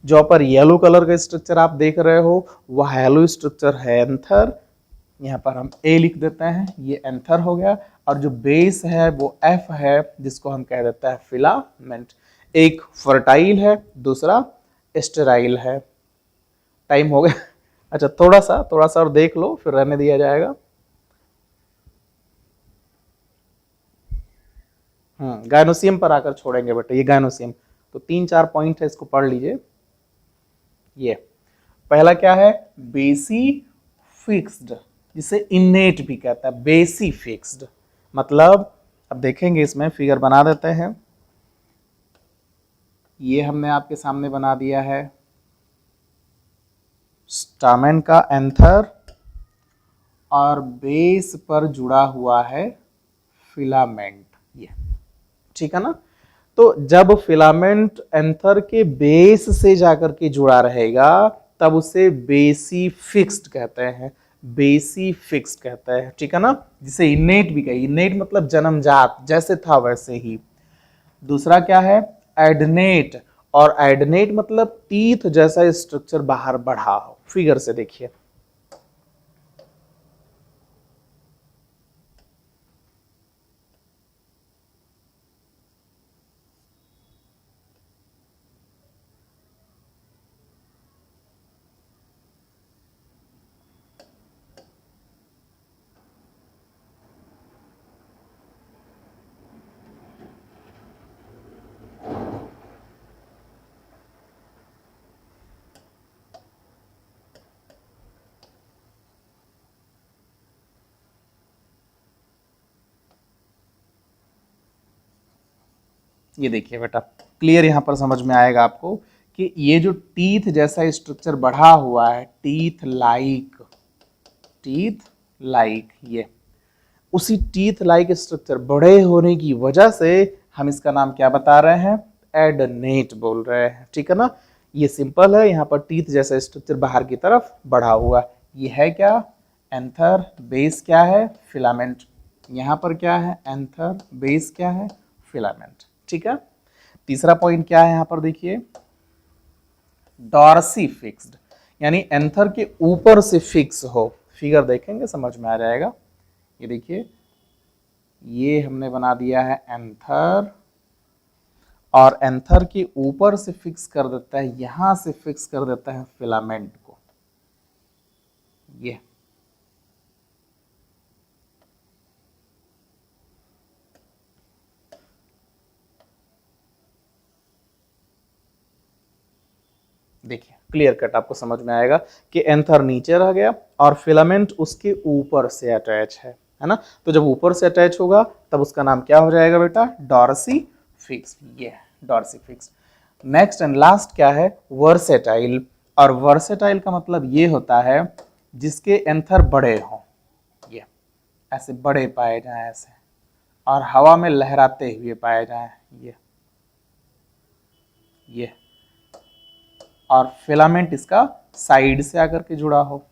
जो पर येलो कलर का स्ट्रक्चर आप देख रहे हो वह हेलो स्ट्रक्चर है एंथर, यहाँ पर हम ए लिख देते हैं, ये एंथर हो गया। और जो बेस है वो एफ है जिसको हम कह देते हैं फिलामेंट। एक फर्टाइल है, दूसरा स्टेराइल है। टाइम हो गया, अच्छा थोड़ा सा और देख लो फिर रहने दिया जाएगा। गायनोसियम पर आकर छोड़ेंगे बेटा, ये गायनोसियम तो 3-4 पॉइंट है, इसको पढ़ लीजिए। ये पहला क्या है, बेसी फिक्स्ड, जिसे इनेट भी कहता है, बेसी फिक्स्ड मतलब, अब देखेंगे इसमें फिगर बना देते हैं। ये हमने आपके सामने बना दिया है स्टामेन का एंथर और बेस पर जुड़ा हुआ है फिलामेंट, ये ठीक है ना। तो जब फिलामेंट एंथर के बेस से जाकर के जुड़ा रहेगा तब उसे बेसी फिक्स्ड कहते हैं, बेसी फिक्स्ड कहते हैं, ठीक है ना। जिसे इनेट भी कही, इनेट मतलब जन्मजात, जैसे था वैसे ही। दूसरा क्या है, एडनेट, और एडनेट मतलब टीथ जैसा स्ट्रक्चर बाहर बढ़ा हो। फिगर से देखिए, ये देखिए बेटा, क्लियर यहां पर समझ में आएगा आपको कि ये जो टीथ जैसा स्ट्रक्चर बढ़ा हुआ है, टीथ लाइक, टीथ लाइक, ये उसी टीथ लाइक स्ट्रक्चर बड़े होने की वजह से हम इसका नाम क्या बता रहे हैं, एडनेट बोल रहे हैं, ठीक है ना। ये सिंपल है, यहाँ पर टीथ जैसा स्ट्रक्चर बाहर की तरफ बढ़ा हुआ, ये है क्या, एंथर, बेस क्या है, फिलामेंट। यहाँ पर क्या है, एंथर, बेस क्या है, फिलामेंट, ठीक है। तीसरा पॉइंट क्या है यहाँ पर देखिए, डॉर्सी फिक्स्ड, यानी एंथर के ऊपर से फिक्स हो। फिगर देखेंगे समझ में आ जाएगा। ये देखिए, ये हमने बना दिया है एंथर, और एंथर के ऊपर से फिक्स कर देता है, यहां से फिक्स कर देता है फिलामेंट को। ये देखिए क्लियर कट आपको समझ में आएगा कि एंथर नीचे रह गया और फिलामेंट उसके ऊपर से अटैच है ना। तो जब ऊपर से अटैच होगा तब उसका नाम क्या हो जाएगा बेटा, डॉर्सी फिक्स्ड। ये dorsifixed. Next and last क्या है, वर्सेटाइल, और वर्सेटाइल का मतलब ये होता है जिसके एंथर बड़े हों, ये ऐसे बड़े पाए जाए ऐसे, और हवा में लहराते हुए पाए जाएं, ये और फिलामेंट इसका साइड से आकर के जुड़ा हो,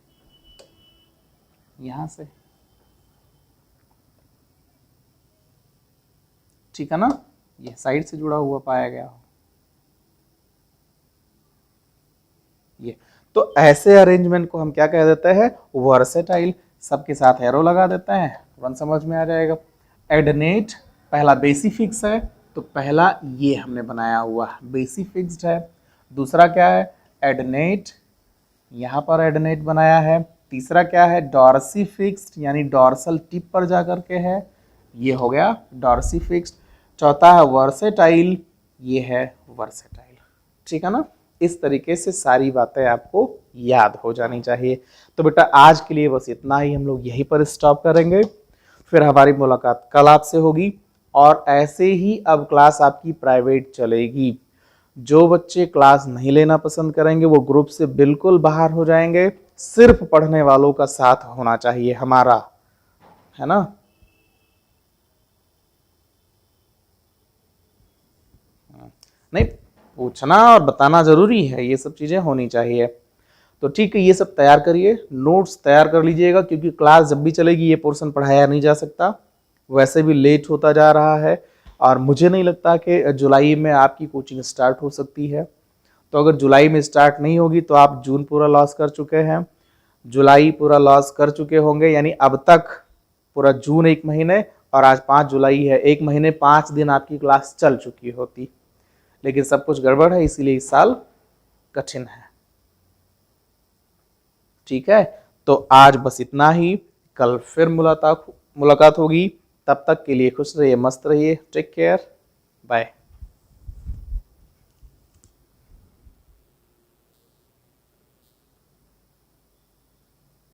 यहां से, ठीक है ना, ये साइड से जुड़ा हुआ पाया गया हो ये। तो ऐसे अरेंजमेंट को हम क्या कह देते हैं, वर्सेटाइल। सबके साथ एरो लगा देते हैं, तुरंत समझ में आ जाएगा। एडनेट पहला बेसिफिक्स है, तो पहला ये हमने बनाया हुआ बेसिफिक्स्ड है। दूसरा क्या है, एडनेट, यहाँ पर एडनेट बनाया है। तीसरा क्या है, डॉर्सीफिक्स्ड, यानी डॉर्सल टिप पर जाकर के है, ये हो गया डॉर्सीफिक्स्ड। चौथा है वर्सेटाइल, ये है वर्सेटाइल, ठीक है ना। इस तरीके से सारी बातें आपको याद हो जानी चाहिए। तो बेटा आज के लिए बस इतना ही, हम लोग यहीं पर स्टॉप करेंगे, फिर हमारी मुलाकात कल आपसे होगी। और ऐसे ही अब क्लास आपकी प्राइवेट चलेगी। जो बच्चे क्लास नहीं लेना पसंद करेंगे वो ग्रुप से बिल्कुल बाहर हो जाएंगे। सिर्फ पढ़ने वालों का साथ होना चाहिए हमारा, है ना। नहीं, पूछना और बताना जरूरी है, ये सब चीजें होनी चाहिए। तो ठीक है, ये सब तैयार करिए, नोट्स तैयार कर लीजिएगा, क्योंकि क्लास जब भी चलेगी ये पोर्शन पढ़ाया नहीं जा सकता, वैसे भी लेट होता जा रहा है। और मुझे नहीं लगता कि जुलाई में आपकी कोचिंग स्टार्ट हो सकती है। तो अगर जुलाई में स्टार्ट नहीं होगी तो आप जून पूरा लॉस कर चुके हैं, जुलाई पूरा लॉस कर चुके होंगे, यानी अब तक पूरा जून 1 महीने, और आज 5 जुलाई है, 1 महीने 5 दिन आपकी क्लास चल चुकी होती। लेकिन सब कुछ गड़बड़ है, इसीलिए इस साल कठिन है, ठीक है। तो आज बस इतना ही, कल फिर मुलाकात होगी। तब तक के लिए खुश रहिए, मस्त रहिए, टेक केयर, बाय।